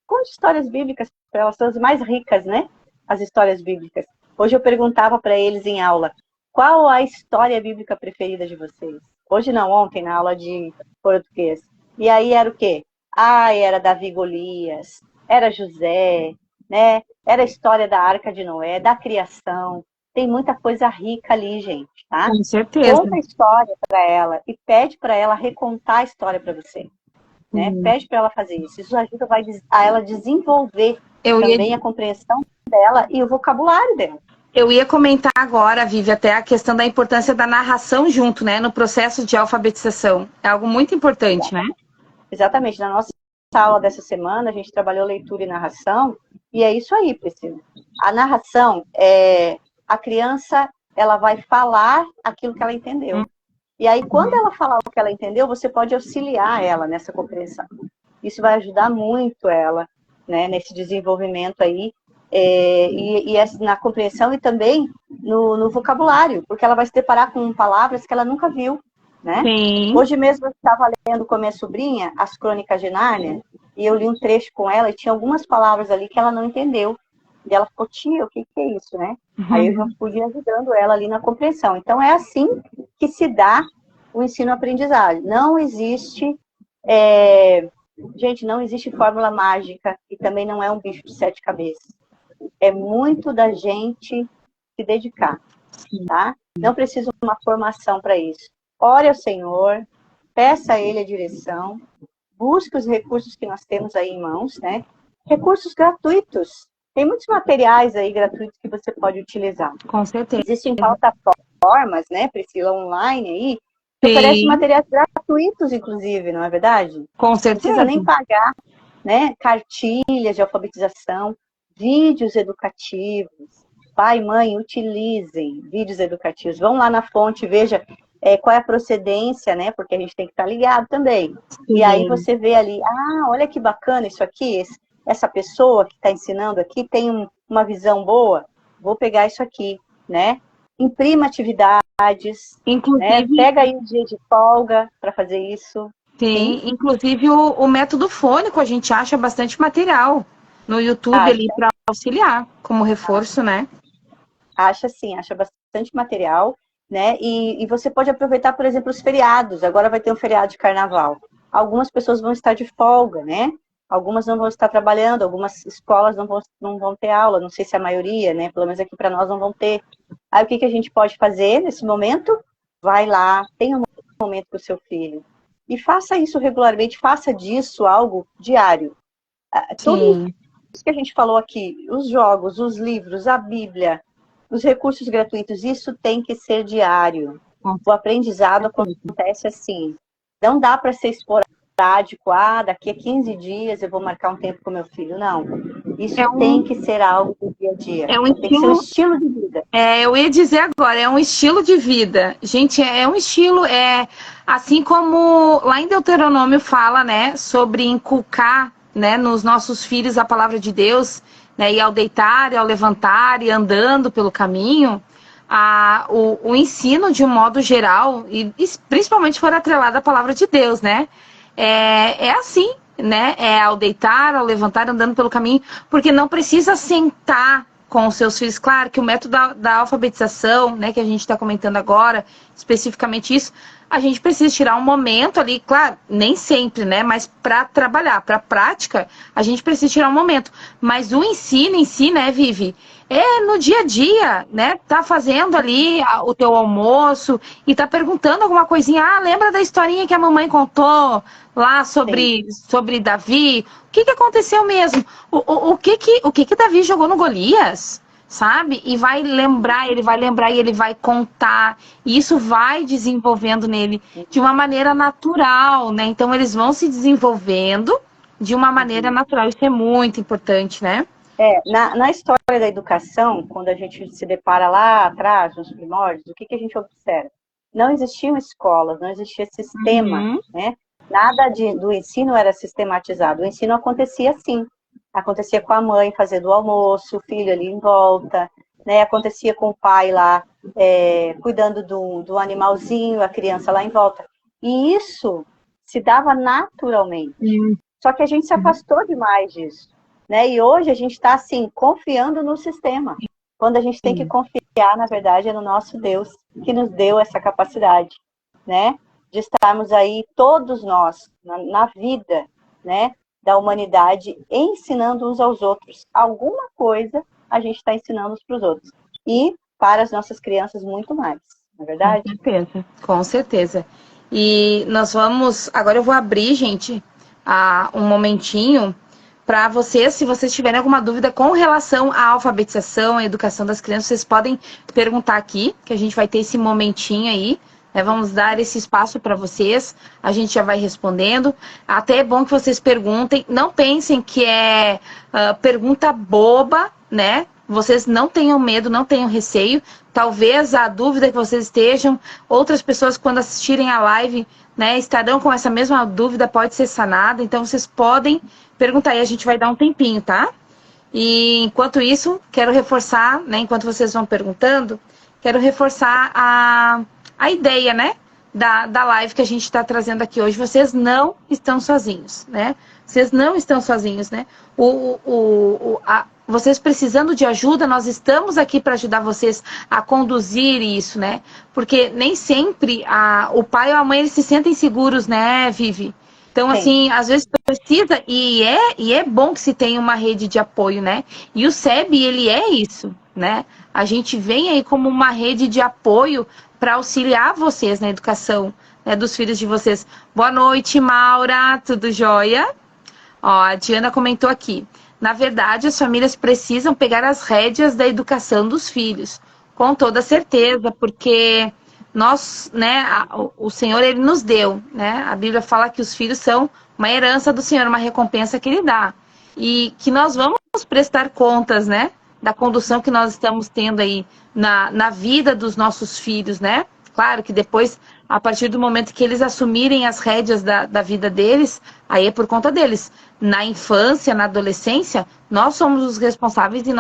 Conte histórias bíblicas para elas, são as mais ricas, né? As histórias bíblicas. Hoje eu perguntava para eles em aula, qual a história bíblica preferida de vocês? Hoje não, ontem, na aula de português. E aí era o quê? Era Davi e Golias, era José, né? Era a história da Arca de Noé, da criação. Tem muita coisa rica ali, gente, tá? Com certeza. Conta a história para ela e pede para ela recontar a história para você. Né? Pede para ela fazer isso. Isso ajuda a ela desenvolver também a compreensão dela e o vocabulário dela. Eu ia comentar agora, Vivi, até a questão da importância da narração junto, né? No processo de alfabetização. É algo muito importante, né? Exatamente. Na nossa aula dessa semana, a gente trabalhou leitura e narração. E é isso aí, Priscila. A narração, a criança, ela vai falar aquilo que ela entendeu. E aí, quando ela falar o que ela entendeu, você pode auxiliar ela nessa compreensão. Isso vai ajudar muito ela, né, nesse desenvolvimento aí, na compreensão e também no vocabulário, porque ela vai se deparar com palavras que ela nunca viu, né? Sim. Hoje mesmo eu estava lendo com a minha sobrinha as Crônicas de Nárnia, e eu li um trecho com ela e tinha algumas palavras ali que ela não entendeu. E ela ficou, tia, o que é isso, né? Aí eu já fui ajudando ela ali na compreensão. Então é assim que se dá o ensino-aprendizagem. Não existe, gente, não existe fórmula mágica e também não é um bicho de 7 cabeças. É muito da gente se dedicar, tá? Não precisa de uma formação para isso. Ore ao Senhor, peça a Ele a direção, busque os recursos que nós temos aí em mãos, né? Recursos gratuitos. Tem muitos materiais aí gratuitos que você pode utilizar. Com certeza. Existem plataformas, né, Priscila, online aí, que oferecem materiais gratuitos, inclusive, não é verdade? Com certeza. Não precisa nem pagar, né? Cartilhas de alfabetização, vídeos educativos. Pai e mãe, utilizem vídeos educativos. Vão lá na fonte, veja qual é a procedência, né? Porque a gente tem que estar ligado também. Sim. E aí você vê ali, olha que bacana isso aqui, essa pessoa que está ensinando aqui tem uma visão boa, vou pegar isso aqui, né? Imprima atividades, inclusive, né? Pega aí um dia de folga para fazer isso. Sim, inclusive o método fônico, a gente acha bastante material no YouTube ali para auxiliar, como reforço, né? Acha bastante material, né? E você pode aproveitar, por exemplo, os feriados. Agora vai ter um feriado de carnaval. Algumas pessoas vão estar de folga, né? Algumas não vão estar trabalhando, algumas escolas não vão ter aula, não sei se a maioria, né? Pelo menos aqui para nós não vão ter. Aí o que a gente pode fazer nesse momento? Vai lá, tenha um momento com o seu filho. E faça isso regularmente, faça disso algo diário. Tudo isso que a gente falou aqui, os jogos, os livros, a Bíblia, os recursos gratuitos, isso tem que ser diário. O aprendizado acontece assim. Não dá para ser esporádico, daqui a 15 dias eu vou marcar um tempo com meu filho. Não. Isso tem que ser algo do dia a dia. Tem que ser um estilo de vida. Eu ia dizer agora, é um estilo de vida. Gente, é um estilo, assim como lá em Deuteronômio fala, né, sobre inculcar, né, nos nossos filhos a palavra de Deus, né, e ao deitar, e ao levantar, e andando pelo caminho, o ensino de um modo geral, e principalmente for atrelado à palavra de Deus, né, é assim, né, ao deitar, ao levantar, andando pelo caminho, porque não precisa sentar com os seus filhos. Claro que o método da alfabetização, né, que a gente está comentando agora, especificamente isso, a gente precisa tirar um momento ali, claro, nem sempre, né, mas para trabalhar, para a prática, a gente precisa tirar um momento. Mas o ensino em si, né, Vivi, no dia a dia, né, tá fazendo ali o teu almoço e tá perguntando alguma coisinha, lembra da historinha que a mamãe contou lá sobre Davi? O que aconteceu mesmo? O que Davi jogou no Golias? Sabe? E vai lembrar e ele vai contar. E isso vai desenvolvendo nele de uma maneira natural, né? Então eles vão se desenvolvendo de uma maneira natural. Isso é muito importante, né? Na história da educação, quando a gente se depara lá atrás, nos primórdios, o que a gente observa? Não existiam escolas, não existia sistema, né? Nada do ensino era sistematizado. O ensino acontecia assim. Acontecia com a mãe fazendo o almoço, o filho ali em volta, né? Acontecia com o pai lá, cuidando do animalzinho, a criança lá em volta. E isso se dava naturalmente. Só que a gente se afastou demais disso, né? E hoje a gente está, assim, confiando no sistema. Quando a gente tem que confiar, na verdade, é no nosso Deus, que nos deu essa capacidade, né? De estarmos aí, todos nós, na vida, né, da humanidade, ensinando uns aos outros. Alguma coisa a gente está ensinando uns para os outros. E para as nossas crianças, muito mais, não é verdade? Com certeza. E nós vamos... Agora eu vou abrir, gente, um momentinho para vocês, se vocês tiverem alguma dúvida com relação à alfabetização, à educação das crianças, vocês podem perguntar aqui, que a gente vai ter esse momentinho aí, Vamos dar esse espaço para vocês, a gente já vai respondendo. Até é bom que vocês perguntem, não pensem que é pergunta boba, né? Vocês não tenham medo, não tenham receio. Talvez a dúvida que vocês estejam, outras pessoas quando assistirem a live, né, estarão com essa mesma dúvida, pode ser sanada. Então vocês podem perguntar e a gente vai dar um tempinho, tá? E enquanto isso, quero reforçar, né, enquanto vocês vão perguntando, quero reforçar a ideia, né, da live que a gente está trazendo aqui hoje. Vocês não estão sozinhos, né? Vocês não estão sozinhos, né? Vocês precisando de ajuda, nós estamos aqui para ajudar vocês a conduzir isso, né? Porque nem sempre o pai ou a mãe eles se sentem seguros, né, Vivi? Então, assim, às vezes precisa, e é bom que se tenha uma rede de apoio, né? E o SEB, ele é isso, né? A gente vem aí como uma rede de apoio para auxiliar vocês na educação, né, dos filhos de vocês. Boa noite, Maura, tudo jóia? Ó, a Diana comentou aqui. Na verdade, as famílias precisam pegar as rédeas da educação dos filhos, com toda certeza, porque nós, né, o Senhor, ele nos deu, né? A Bíblia fala que os filhos são uma herança do Senhor, uma recompensa que ele dá. E que nós vamos prestar contas, né, da condução que nós estamos tendo aí na vida dos nossos filhos, né? Claro que depois, a partir do momento que eles assumirem as rédeas da vida deles, aí é por conta deles. Na infância, na adolescência, nós somos os responsáveis e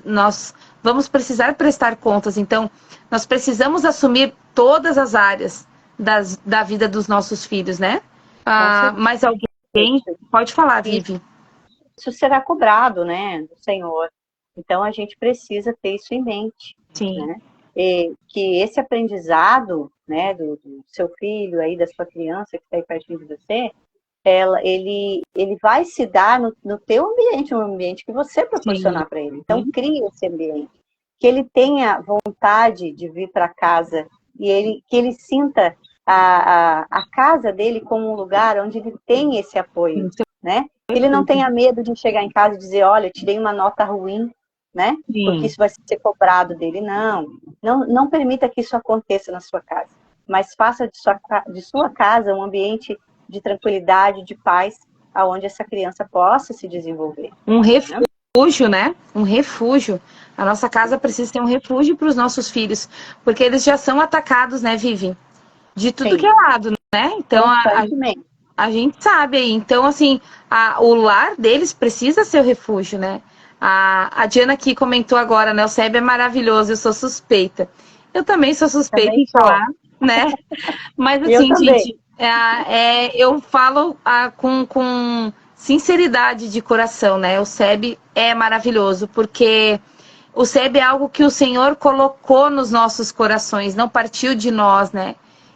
nós vamos precisar prestar contas. Então, nós precisamos assumir todas as áreas da vida dos nossos filhos, né? Mas alguém pode falar, Vivi. Isso será cobrado, né, do Senhor. Então, a gente precisa ter isso em mente. Sim. Né? E que esse aprendizado, né, do seu filho, aí, da sua criança que está aí pertinho de você, ele vai se dar no teu ambiente, no ambiente que você proporcionar para ele. Então, cria esse ambiente. Que ele tenha vontade de vir para casa e que ele sinta a casa dele como um lugar onde ele tem esse apoio, né? Ele não tenha medo de chegar em casa e dizer, olha, eu tirei uma nota ruim, né? Porque isso vai ser cobrado dele. Não permita que isso aconteça na sua casa, mas faça de sua casa um ambiente de tranquilidade, de paz, aonde essa criança possa se desenvolver. Um refúgio, né? Um refúgio. A nossa casa precisa ser um refúgio para os nossos filhos, porque eles já são atacados, né, Vivi? De tudo que é lado, né? Então, a gente sabe aí. Então, assim, o lar deles precisa ser o refúgio, né? A Diana aqui comentou agora, né? O SEB é maravilhoso, eu sou suspeita. Eu também sou suspeita em falar, né? Mas assim, gente, eu falo com sinceridade de coração, né? O SEB é maravilhoso, porque o SEB é algo que o Senhor colocou nos nossos corações, não partiu de nós, né?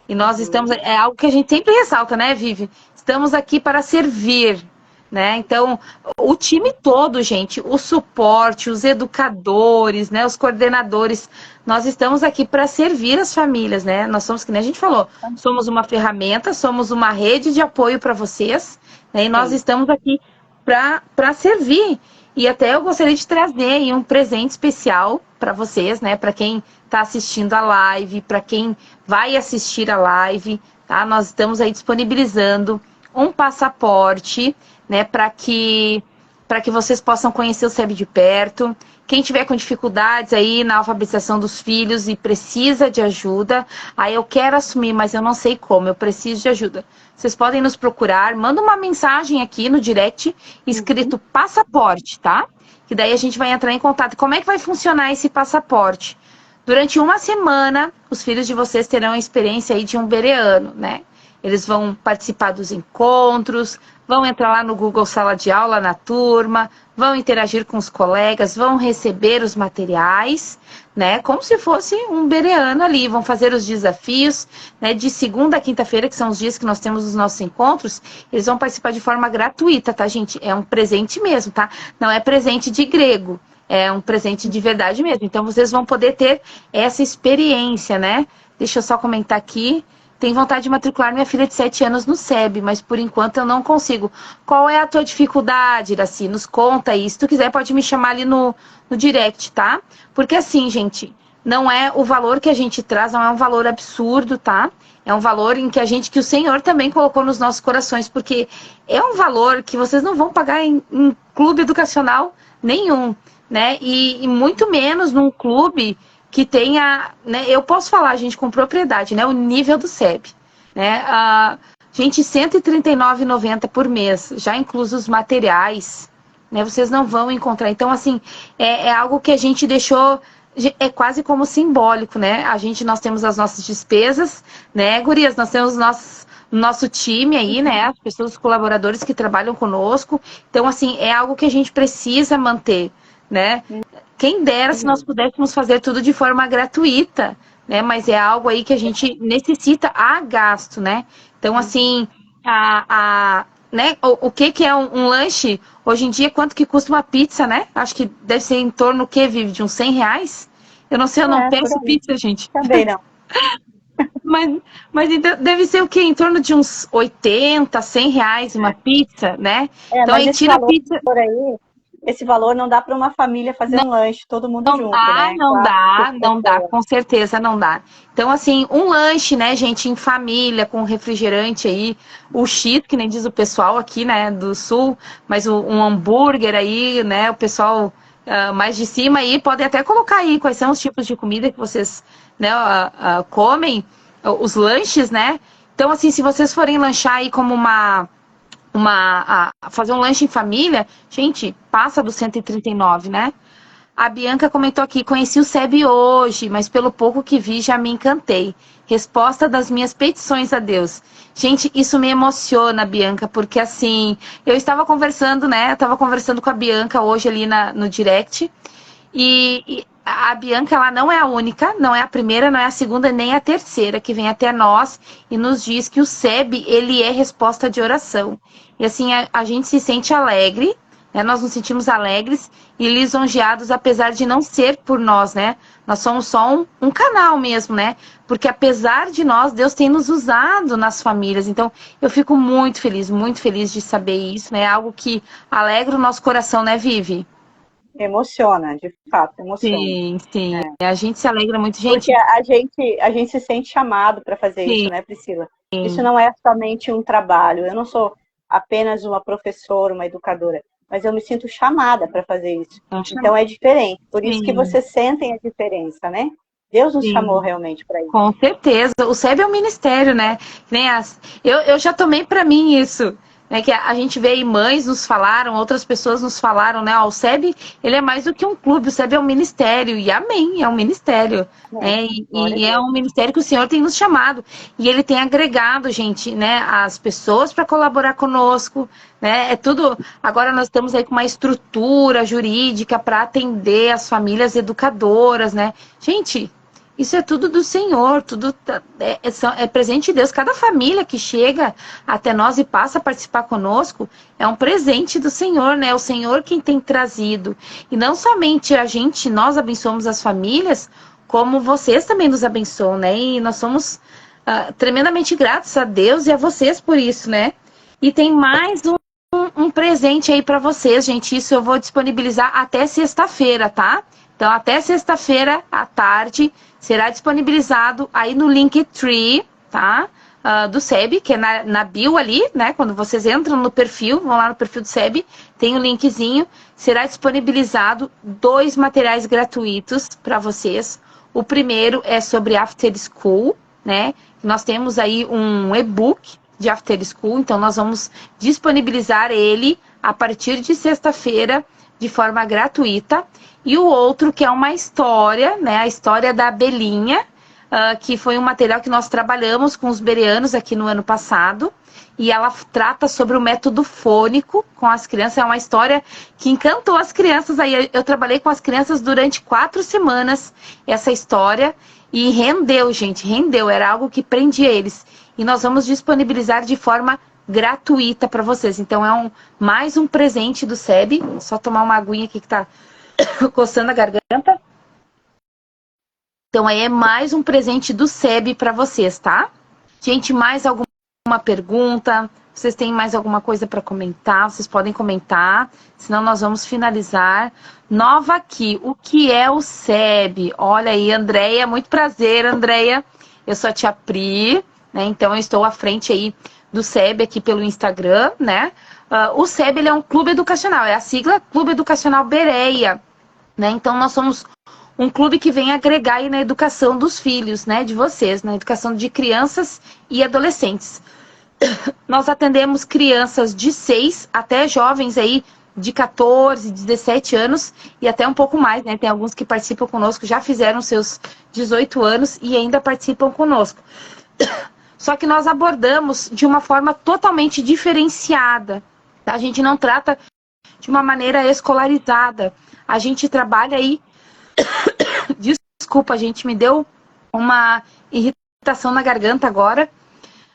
E nós estamos... É algo que a gente sempre ressalta, né, Vivi? Estamos aqui para servir, né? Então, o time todo, gente, o suporte, os educadores, né, os coordenadores, nós estamos aqui para servir as famílias, né? Nós somos, que nem a gente falou, somos uma ferramenta, somos uma rede de apoio para vocês, né? E nós estamos aqui para servir. E até eu gostaria de trazer aí um presente especial para vocês, né? Para quem está assistindo a live, para quem vai assistir a live, tá? Nós estamos aí disponibilizando um passaporte, né, para que vocês possam conhecer o SEB de perto. Quem tiver com dificuldades aí na alfabetização dos filhos e precisa de ajuda, aí eu quero assumir, mas eu não sei como, eu preciso de ajuda. Vocês podem nos procurar, manda uma mensagem aqui no direct, escrito passaporte, tá? Que daí a gente vai entrar em contato. Como é que vai funcionar esse passaporte? Durante uma semana, os filhos de vocês terão a experiência aí de um bereano, né? Eles vão participar dos encontros, vão entrar lá no Google Sala de Aula na turma, vão interagir com os colegas, vão receber os materiais, né? Como se fosse um bereano ali, vão fazer os desafios, né? De segunda a quinta-feira, que são os dias que nós temos os nossos encontros, eles vão participar de forma gratuita, tá, gente? É um presente mesmo, tá? Não é presente de grego, é um presente de verdade mesmo. Então, vocês vão poder ter essa experiência, né? Deixa eu só comentar aqui. Tenho vontade de matricular minha filha de 7 anos no SEB, mas por enquanto eu não consigo. Qual é a tua dificuldade, Iraci? Nos conta aí. Se tu quiser, pode me chamar ali no direct, tá? Porque assim, gente, não é o valor que a gente traz, não é um valor absurdo, tá? É um valor em que o Senhor também colocou nos nossos corações, porque é um valor que vocês não vão pagar em clube educacional nenhum, né? E muito menos num clube que tenha, né? Eu posso falar, gente, com propriedade, né? O nível do SEB, né? Gente, R$ 139,90 por mês, já inclusos os materiais, né? Vocês não vão encontrar. Então, assim, é algo que a gente deixou, é quase como simbólico, né? Nós temos as nossas despesas, né, gurias? Nós temos nosso time aí, né? As pessoas, os colaboradores que trabalham conosco. Então, assim, é algo que a gente precisa manter, né? Quem dera se nós pudéssemos fazer tudo de forma gratuita, né? Mas é algo aí que a gente necessita a gasto, né? Então, assim, né? O que é um lanche? Hoje em dia, quanto que custa uma pizza, né? Acho que deve ser em torno, o quê, Vivi? De uns R$ 100? Eu não sei, eu não peço pizza, gente. Também não. Mas então, deve ser o quê? Em torno de uns R$ 80, R$ 100 uma pizza, né? Então Mas aí esse tira a valor pizza. por aí, esse valor não dá para uma família fazer um lanche, todo mundo Não junto, dá, né? não Quatro, dá, cinco não dá, pessoas. com certeza não dá. Então, assim, um lanche, né, gente, em família, com refrigerante aí, o X, que nem diz o pessoal aqui, né, do sul, mas um hambúrguer aí, né, o pessoal mais de cima aí, podem até colocar aí quais são os tipos de comida que vocês, né, comem, os lanches, né. Então, assim, se vocês forem lanchar aí como fazer um lanche em família, gente, passa do 139, né? A Bianca comentou aqui, conheci o SEB hoje, mas pelo pouco que vi já me encantei. Resposta das minhas petições a Deus. Gente, isso me emociona, Bianca, porque assim, eu estava conversando, né? Eu estava conversando com a Bianca hoje ali no direct, e a Bianca, ela não é a única, não é a primeira, não é a segunda, nem a terceira que vem até nós e nos diz que o SEB, ele é resposta de oração. E assim, a gente se sente alegre, né? Nós nos sentimos alegres e lisonjeados, apesar de não ser por nós, né? Nós somos só um canal mesmo, né? Porque apesar de nós, Deus tem nos usado nas famílias. Então, eu fico muito feliz de saber isso, né? Algo que alegra o nosso coração, né, Vivi? Emociona, de fato, emociona. Sim, sim. A gente se alegra muito. Porque Gente, a gente se sente chamado para fazer isso, sim, né, Priscila? Isso não é somente um trabalho. Eu não sou apenas uma professora, uma educadora, mas eu me sinto chamada para fazer isso. Então é diferente. Por isso que sim, vocês sentem a diferença, né? Deus nos chamou sim. realmente para isso. Com certeza. O SEB é um ministério, né? Nem eu já tomei para mim isso. Né, que a gente vê aí, mães nos falaram, outras pessoas nos falaram, né? Ó, o SEB, ele é mais do que um clube, o SEB é um ministério. E amém, é um ministério. Né? Glória a E é Deus. um ministério que o Senhor tem nos chamado. E ele tem agregado, gente, né? As pessoas para colaborar conosco. Né? É tudo. Agora nós estamos aí com uma estrutura jurídica para atender as famílias educadoras, né? Gente. Isso é tudo do Senhor, tudo é presente de Deus. Cada família que chega até nós e passa a participar conosco é um presente do Senhor, né? É o Senhor quem tem trazido. E não somente a gente, nós abençoamos as famílias, como vocês também nos abençoam, né? E nós somos tremendamente gratos a Deus e a vocês por isso, né? E tem mais um presente aí para vocês, gente. Isso eu vou disponibilizar até sexta-feira, tá? Então, até sexta-feira à tarde, será disponibilizado aí no Linktree, tá? Do SEB, que é na bio ali, né? Quando vocês entram no perfil, vão lá no perfil do SEB, tem um linkzinho. Será disponibilizado 2 materiais gratuitos para vocês. O primeiro é sobre After School, né? Nós temos aí um e-book de After School, então nós vamos disponibilizar ele a partir de sexta-feira de forma gratuita. E o outro que é uma história, né, a história da abelhinha, que foi um material que nós trabalhamos com os bereanos aqui no ano passado, e ela trata sobre o método fônico com as crianças. É uma história que encantou as crianças. Aí eu trabalhei com as crianças durante 4 semanas essa história, e rendeu, gente, rendeu, era algo que prendia eles. E nós vamos disponibilizar de forma gratuita para vocês. Então é mais um presente do SEB. Só tomar uma aguinha aqui que tá coçando a garganta. Então aí é mais um presente do SEB para vocês, tá? Gente, mais alguma alguma pergunta? Vocês têm mais alguma coisa para comentar? Vocês podem comentar, senão nós vamos finalizar. Nova aqui, o que é o SEB? Olha aí, Andréia, muito prazer, Andréia. Eu sou a tia Pri, né? Então eu estou à frente aí do SEB aqui pelo Instagram, né? O SEB, ele é um clube educacional, é a sigla Clube Educacional Bereia, né? Então nós somos um clube que vem agregar aí na educação dos filhos, né? De vocês, na educação de crianças e adolescentes. Nós atendemos crianças de 6 até jovens aí de 14, 17 anos e até um pouco mais, né? Tem alguns que participam conosco, já fizeram seus 18 anos e ainda participam conosco. Só que nós abordamos de uma forma totalmente diferenciada. Tá? A gente não trata de uma maneira escolarizada. A gente trabalha aí... Desculpa, gente, me deu uma irritação na garganta agora.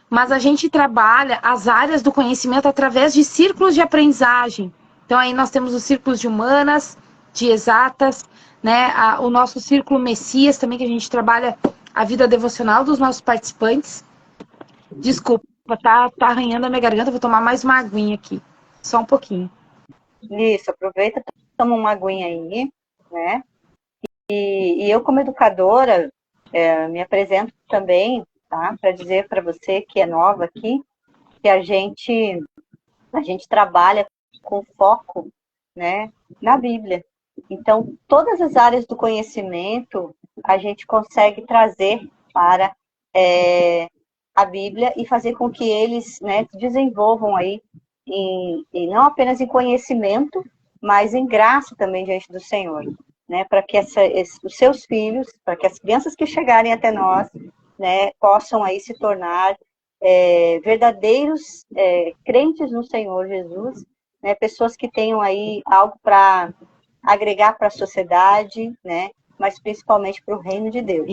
Mas a gente trabalha as áreas do conhecimento através de círculos de aprendizagem. Então aí nós temos os círculos de humanas, de exatas, né? O nosso círculo Messias também, que a gente trabalha a vida devocional dos nossos participantes. Desculpa, tá arranhando a minha garganta, vou tomar mais uma aguinha aqui. Só um pouquinho. Isso, aproveita, toma uma aguinha aí, né? E eu, como educadora, me apresento também, tá? Para dizer para você que é nova aqui, que a gente trabalha com foco, né, na Bíblia. Então, todas as áreas do conhecimento a gente consegue trazer para a Bíblia e fazer com que eles, né, desenvolvam aí, e não apenas em conhecimento, mas em graça também diante do Senhor, né, para que os seus filhos, para que as crianças que chegarem até nós, né, possam aí se tornar verdadeiros crentes no Senhor Jesus, né, pessoas que tenham aí algo para agregar para a sociedade, né, mas principalmente para o reino de Deus.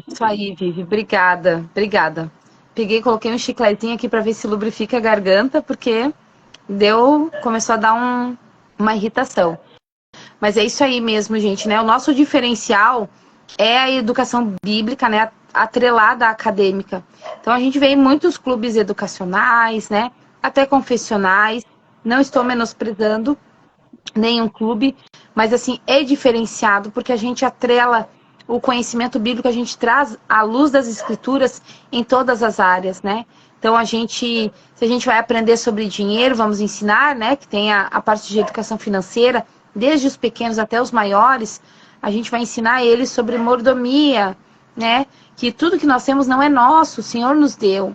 Isso aí, Vivi, obrigada. Peguei, coloquei um chicletinho aqui para ver se lubrifica a garganta, porque começou a dar uma irritação. Mas é isso aí mesmo, gente, né? O nosso diferencial é a educação bíblica, né? Atrelada à acadêmica. Então a gente vê em muitos clubes educacionais, né? Até confessionais. Não estou menosprezando nenhum clube, mas assim, é diferenciado porque a gente atrela o conhecimento bíblico, a gente traz a luz das escrituras em todas as áreas, né? Então se a gente vai aprender sobre dinheiro, vamos ensinar, né? Que tem a parte de educação financeira, desde os pequenos até os maiores, a gente vai ensinar eles sobre mordomia, né? Que tudo que nós temos não é nosso, o Senhor nos deu,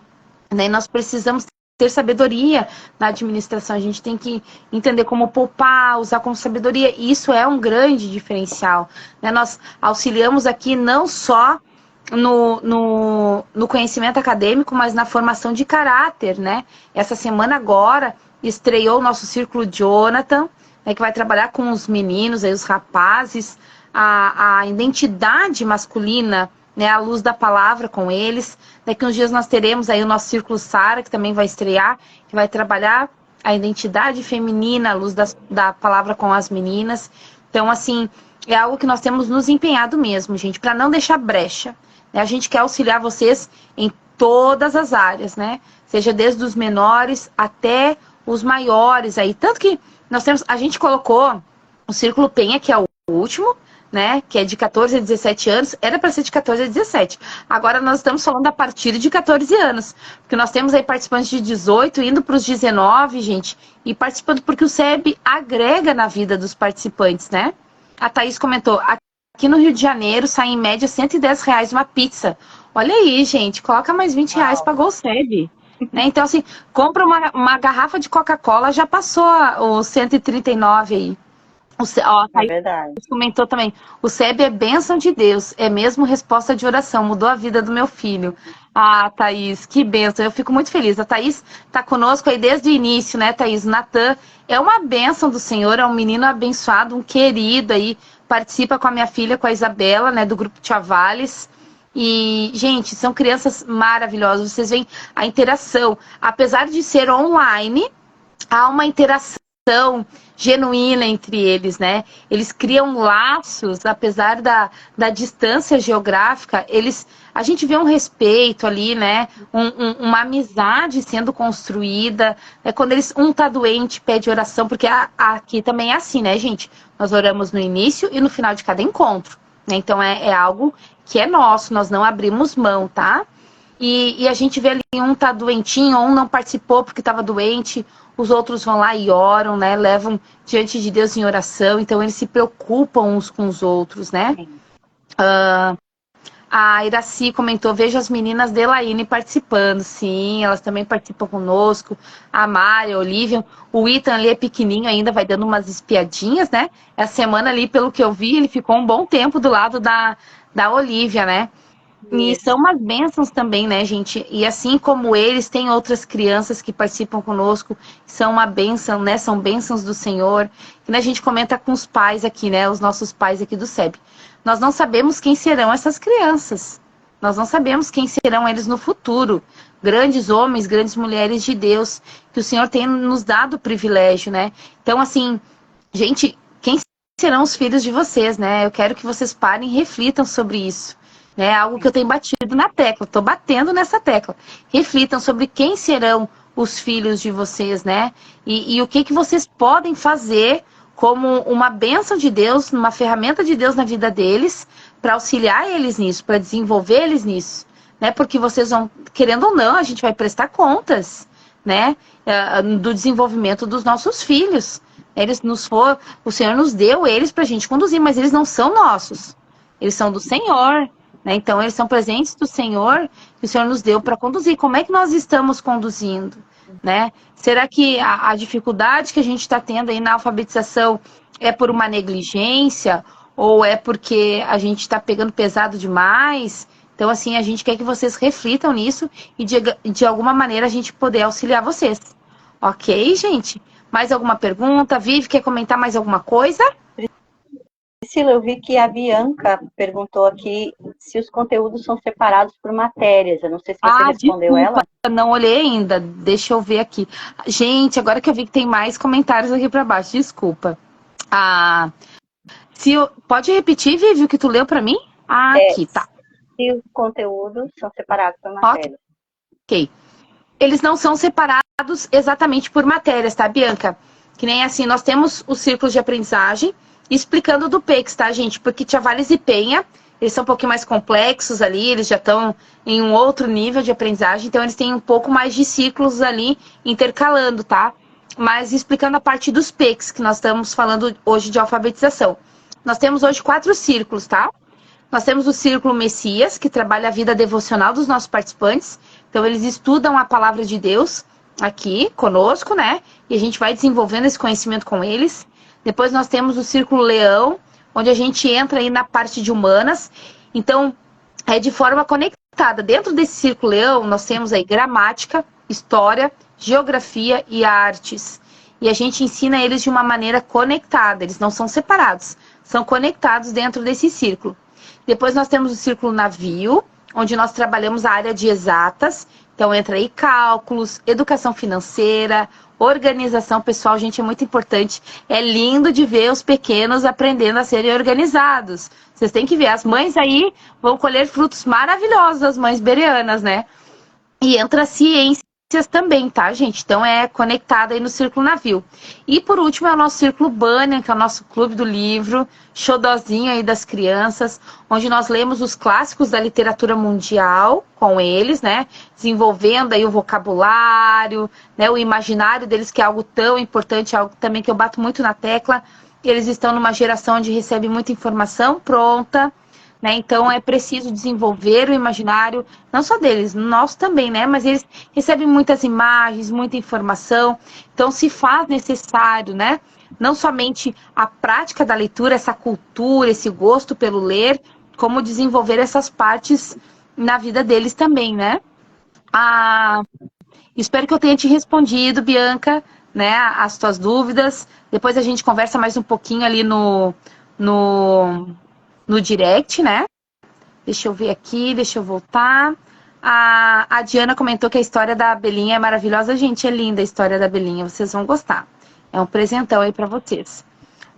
né? E nós precisamos ter sabedoria na administração, a gente tem que entender como poupar, usar com sabedoria, e isso é um grande diferencial, né? Nós auxiliamos aqui não só no conhecimento acadêmico, mas na formação de caráter, né? Essa semana agora estreou o nosso Círculo Jonathan, né, que vai trabalhar com os meninos, aí, os rapazes, a identidade masculina, né, à luz da palavra com eles. Daqui uns dias nós teremos aí o nosso Círculo Sara, que também vai estrear, que vai trabalhar a identidade feminina à luz da palavra com as meninas. Então, assim, é algo que nós temos nos empenhado mesmo, gente, para não deixar brecha. Né? A gente quer auxiliar vocês em todas as áreas, né? Seja desde os menores até os maiores aí. Tanto que a gente colocou o Círculo Penha, que é o último, né, que é de 14 a 17 anos, era para ser de 14 a 17. Agora nós estamos falando a partir de 14 anos, porque nós temos aí participantes de 18 indo para os 19, gente, e participando porque o SEB agrega na vida dos participantes, né? A Thaís comentou, aqui no Rio de Janeiro sai em média R$110 uma pizza. Olha aí, gente, coloca mais R$20, pagou o SEB. Né? Então, assim, compra uma garrafa de Coca-Cola, já passou os 139 aí. É verdade. Comentou também, o SEB é bênção de Deus, é mesmo resposta de oração, mudou a vida do meu filho. Ah, Thaís, que bênção, eu fico muito feliz. A Thaís está conosco aí desde o início, né, Thaís? O Natan é uma bênção do Senhor, é um menino abençoado, um querido aí, participa com a minha filha, com a Isabela, né, do Grupo Chavales. E, gente, são crianças maravilhosas, vocês veem a interação. Apesar de ser online, há uma interação genuína entre eles, né? Eles criam laços, apesar da distância geográfica, a gente vê um respeito ali, né? Uma amizade sendo construída. Quando um tá doente, pede oração, porque aqui também é assim, né, gente? Nós oramos no início e no final de cada encontro, né? Então é algo que é nosso, nós não abrimos mão, tá? E a gente vê ali, um tá doentinho, um não participou porque estava doente, os outros vão lá e oram, né? Levam diante de Deus em oração, então eles se preocupam uns com os outros, né? A Iraci comentou, vejo as meninas de Elaine participando, sim, elas também participam conosco, a Mari, a Olivia, o Ethan ali é pequenininho ainda, vai dando umas espiadinhas, né? Essa semana ali, pelo que eu vi, ele ficou um bom tempo do lado da Olivia, né? E são umas bênçãos também, né, gente? E assim como eles, tem outras crianças que participam conosco, são uma bênção, né? São bênçãos do Senhor. E a gente comenta com os pais aqui, né? Os nossos pais aqui do SEB. Nós não sabemos quem serão essas crianças. Nós não sabemos quem serão eles no futuro. Grandes homens, grandes mulheres de Deus, que o Senhor tem nos dado o privilégio, né? Então, assim, gente, quem serão os filhos de vocês, né? Eu quero que vocês parem e reflitam sobre isso. É algo que eu tenho batido na tecla, estou batendo nessa tecla. Reflitam sobre quem serão os filhos de vocês, né? E o que vocês podem fazer como uma bênção de Deus, uma ferramenta de Deus na vida deles, para auxiliar eles nisso, para desenvolver eles nisso, né? Porque vocês vão, querendo ou não, a gente vai prestar contas, né? Do desenvolvimento dos nossos filhos. O Senhor nos deu eles para a gente conduzir, mas eles não são nossos. Eles são do Senhor. Então, eles são presentes do Senhor, que o Senhor nos deu para conduzir. Como é que nós estamos conduzindo? Né? Será que a dificuldade que a gente está tendo aí na alfabetização é por uma negligência? Ou é porque a gente está pegando pesado demais? Então, assim, a gente quer que vocês reflitam nisso e, de alguma maneira, a gente poder auxiliar vocês. Ok, gente? Mais alguma pergunta? Vivi, quer comentar mais alguma coisa? Priscila, eu vi que a Bianca perguntou aqui se os conteúdos são separados por matérias. Eu não sei se você respondeu desculpa, ela. não olhei ainda. Deixa eu ver aqui. Gente, agora que eu vi que tem mais comentários aqui para baixo, desculpa. Pode repetir, Vivi, o que tu leu para mim? Aqui, tá. Se os conteúdos são separados por matérias. Ok. Eles não são separados exatamente por matérias, tá, Bianca? Que nem assim, nós temos os círculos de aprendizagem, explicando do PEX, tá, gente? Porque Tia Valles e Penha, eles são um pouquinho mais complexos ali, eles já estão em um outro nível de aprendizagem, então eles têm um pouco mais de ciclos ali intercalando, tá? Mas explicando a parte dos PEX, que nós estamos falando hoje de alfabetização. Nós temos hoje 4 círculos, tá? Nós temos o Círculo Messias, que trabalha a vida devocional dos nossos participantes. Então, eles estudam a palavra de Deus aqui conosco, né? E a gente vai desenvolvendo esse conhecimento com eles. Depois nós temos o Círculo Leão, onde a gente entra aí na parte de humanas. Então, é de forma conectada. Dentro desse Círculo Leão, nós temos aí gramática, história, geografia e artes. E a gente ensina eles de uma maneira conectada. Eles não são separados, são conectados dentro desse círculo. Depois nós temos o Círculo Navio, onde nós trabalhamos a área de exatas. Então, entra aí cálculos, educação financeira, organização pessoal. Gente, é muito importante. É lindo de ver os pequenos aprendendo a serem organizados. Vocês têm que ver. As mães aí vão colher frutos maravilhosos, as mães bereanas, né? E entra ciências também, tá, gente? Então, é conectado aí no Círculo Navio. E, por último, é o nosso Círculo Banner, que é o nosso clube do livro, xodozinho aí das crianças, onde nós lemos os clássicos da literatura mundial com eles, né? Desenvolvendo aí o vocabulário, né? O imaginário deles, que é algo tão importante, algo também que eu bato muito na tecla. Eles estão numa geração onde recebe muita informação pronta, né? Então, é preciso desenvolver o imaginário, não só deles, nosso também, né? Mas eles recebem muitas imagens, muita informação. Então, se faz necessário, né? Não somente a prática da leitura, essa cultura, esse gosto pelo ler, como desenvolver essas partes na vida deles também, né? Espero que eu tenha te respondido, Bianca, né? As tuas dúvidas. Depois a gente conversa mais um pouquinho ali no direct, né? Deixa eu ver aqui, deixa eu voltar. A Diana comentou que a história da Belinha é maravilhosa. Gente, é linda a história da Belinha, vocês vão gostar. É um presentão aí para vocês.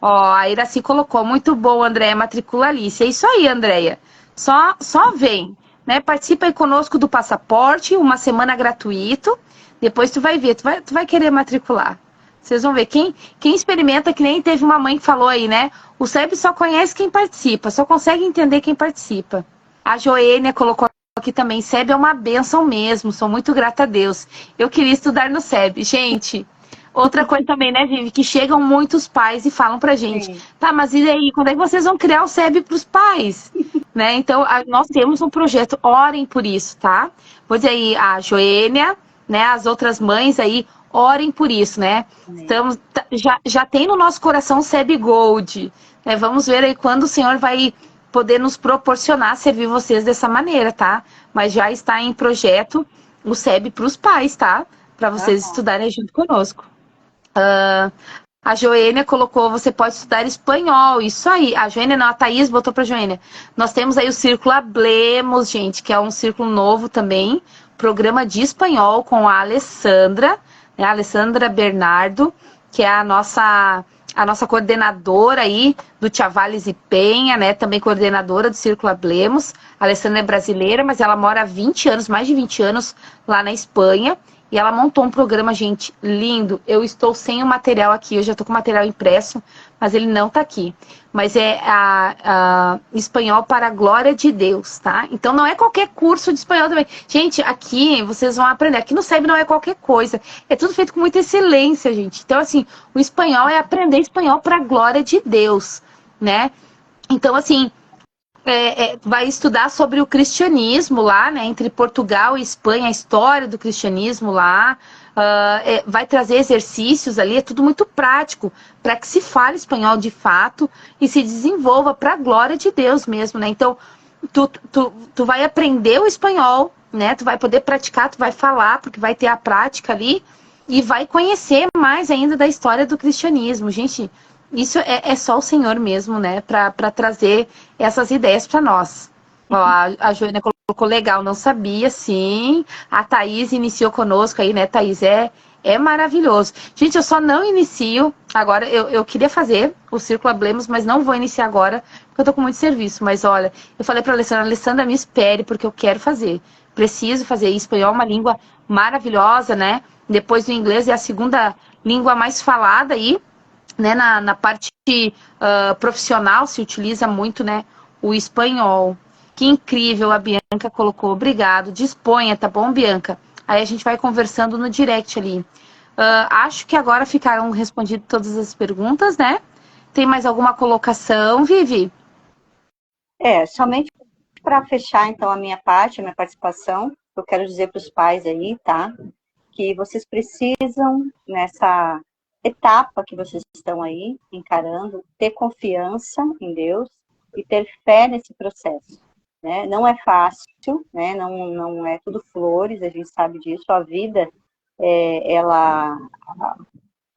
Ó, a Iraci colocou, muito bom, Andréia, matricula Alice. É isso aí, Andréia. Só vem, né? Participa aí conosco do passaporte, uma semana gratuito. Depois tu vai ver, tu vai querer matricular. Vocês vão ver. Quem experimenta, que nem teve uma mãe que falou aí, né? O SEB só conhece quem participa, só consegue entender quem participa. A Joênia colocou aqui também, SEB é uma bênção mesmo, sou muito grata a Deus. Eu queria estudar no SEB. Gente, outra coisa também, né, Vivi, que chegam muitos pais e falam pra gente, Sim. tá, mas e aí, quando é que vocês vão criar o SEB pros pais? Né? Então, nós temos um projeto, orem por isso, tá? Vou dizer aí, a Joênia, né, as outras mães aí, orem por isso, né? Estamos, já tem no nosso coração o SEB Gold, né? Vamos ver aí quando o Senhor vai poder nos proporcionar servir vocês dessa maneira, tá? Mas já está em projeto o SEB para os pais, tá? Para vocês estudarem junto conosco. A Joênia colocou, você pode estudar espanhol, isso aí. A Joênia não, a Thaís botou para a Joênia. Nós temos aí o Círculo Hablemos, gente, que é um círculo novo também, programa de espanhol com a Alessandra, né? A Alessandra Bernardo, que é a nossa coordenadora aí do Chavales e Penha, né? Também coordenadora do Círculo Hablemos. A Alessandra é brasileira, mas ela mora há 20 anos, mais de 20 anos lá na Espanha. E ela montou um programa, gente, lindo. Eu estou sem o material aqui, eu já estou com o material impresso, mas ele não está aqui. Mas é a espanhol para a glória de Deus, tá? Então não é qualquer curso de espanhol também. Gente, aqui vocês vão aprender. Aqui no SEB não é qualquer coisa. É tudo feito com muita excelência, gente. Então, assim, o espanhol é aprender espanhol para a glória de Deus, né? Então, assim, vai estudar sobre o cristianismo lá, né, entre Portugal e Espanha, a história do cristianismo lá, vai trazer exercícios ali, é tudo muito prático, para que se fale espanhol de fato e se desenvolva para a glória de Deus mesmo, né? Então, tu vai aprender o espanhol, né, tu vai poder praticar, tu vai falar, porque vai ter a prática ali, e vai conhecer mais ainda da história do cristianismo, gente. Isso é só o Senhor mesmo, né? Para trazer essas ideias para nós. Ó, a Joana colocou legal, não sabia, sim. A Thaís iniciou conosco aí, né, Thaís? É maravilhoso. Gente, eu só não inicio agora. Eu queria fazer o Círculo Hablemos, mas não vou iniciar agora, porque eu tô com muito serviço. Mas olha, eu falei para a Alessandra, me espere, porque eu quero fazer. Preciso fazer. Espanhol é uma língua maravilhosa, né? Depois do inglês é a segunda língua mais falada aí. Né, na parte profissional se utiliza muito, né, o espanhol. Que incrível, a Bianca colocou. Obrigado. Disponha, tá bom, Bianca? Aí a gente vai conversando no direct ali. Acho que agora ficaram respondidas todas as perguntas, né? Tem mais alguma colocação, Vivi? Somente para fechar, então, a minha participação, eu quero dizer para os pais aí, tá? Que vocês precisam, nessa etapa que vocês estão aí encarando, ter confiança em Deus e ter fé nesse processo, né? Não é fácil, né? Não é tudo flores, a gente sabe disso. A vida,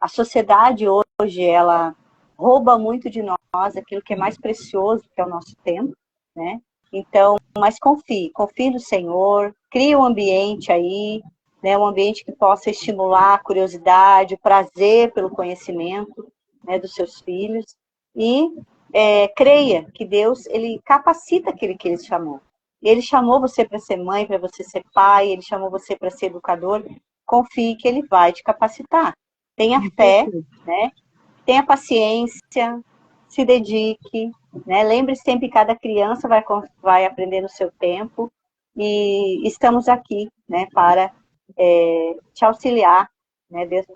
a sociedade hoje, ela rouba muito de nós aquilo que é mais precioso, que é o nosso tempo, né? Então, mas confie no Senhor, crie um ambiente aí, né, um ambiente que possa estimular a curiosidade, o prazer pelo conhecimento, né, dos seus filhos, e creia que Deus, ele capacita aquele que ele chamou. Ele chamou você para ser mãe, para você ser pai, ele chamou você para ser educador, confie que ele vai te capacitar. Tenha fé, né? Tenha paciência, se dedique, né? Lembre sempre que cada criança vai aprender no seu tempo, e estamos aqui, né, para te auxiliar, né, dentro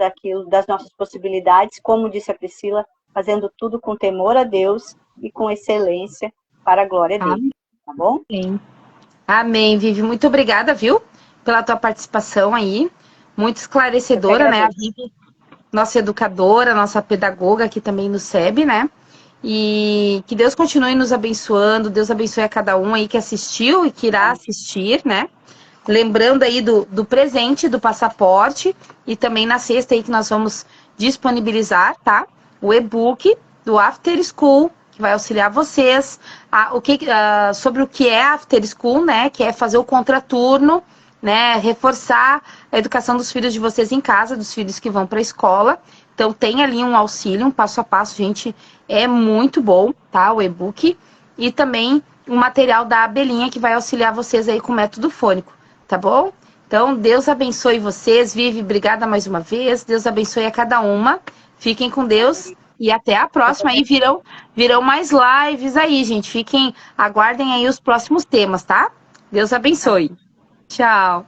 das nossas possibilidades, como disse a Priscila, fazendo tudo com temor a Deus e com excelência para a glória dele, tá bom? Sim. Amém, Vivi. Muito obrigada, viu, pela tua participação aí. Muito esclarecedora, né? A Vivi, nossa educadora, nossa pedagoga aqui também no SEB, né? E que Deus continue nos abençoando, Deus abençoe a cada um aí que assistiu e que irá assistir, né? Lembrando aí do presente, do passaporte, e também na sexta aí que nós vamos disponibilizar, tá? O e-book do After School, que vai auxiliar vocês sobre o que é After School, né? Que é fazer o contraturno, né? Reforçar a educação dos filhos de vocês em casa, dos filhos que vão para a escola. Então tem ali um auxílio, um passo a passo, gente, é muito bom, tá? O e-book. E também o material da abelhinha que vai auxiliar vocês aí com o método fônico, tá bom? Então, Deus abençoe vocês. Vivi, obrigada mais uma vez. Deus abençoe a cada uma. Fiquem com Deus e até a próxima. Aí virão mais lives aí, gente. Aguardem aí os próximos temas, tá? Deus abençoe. Tchau.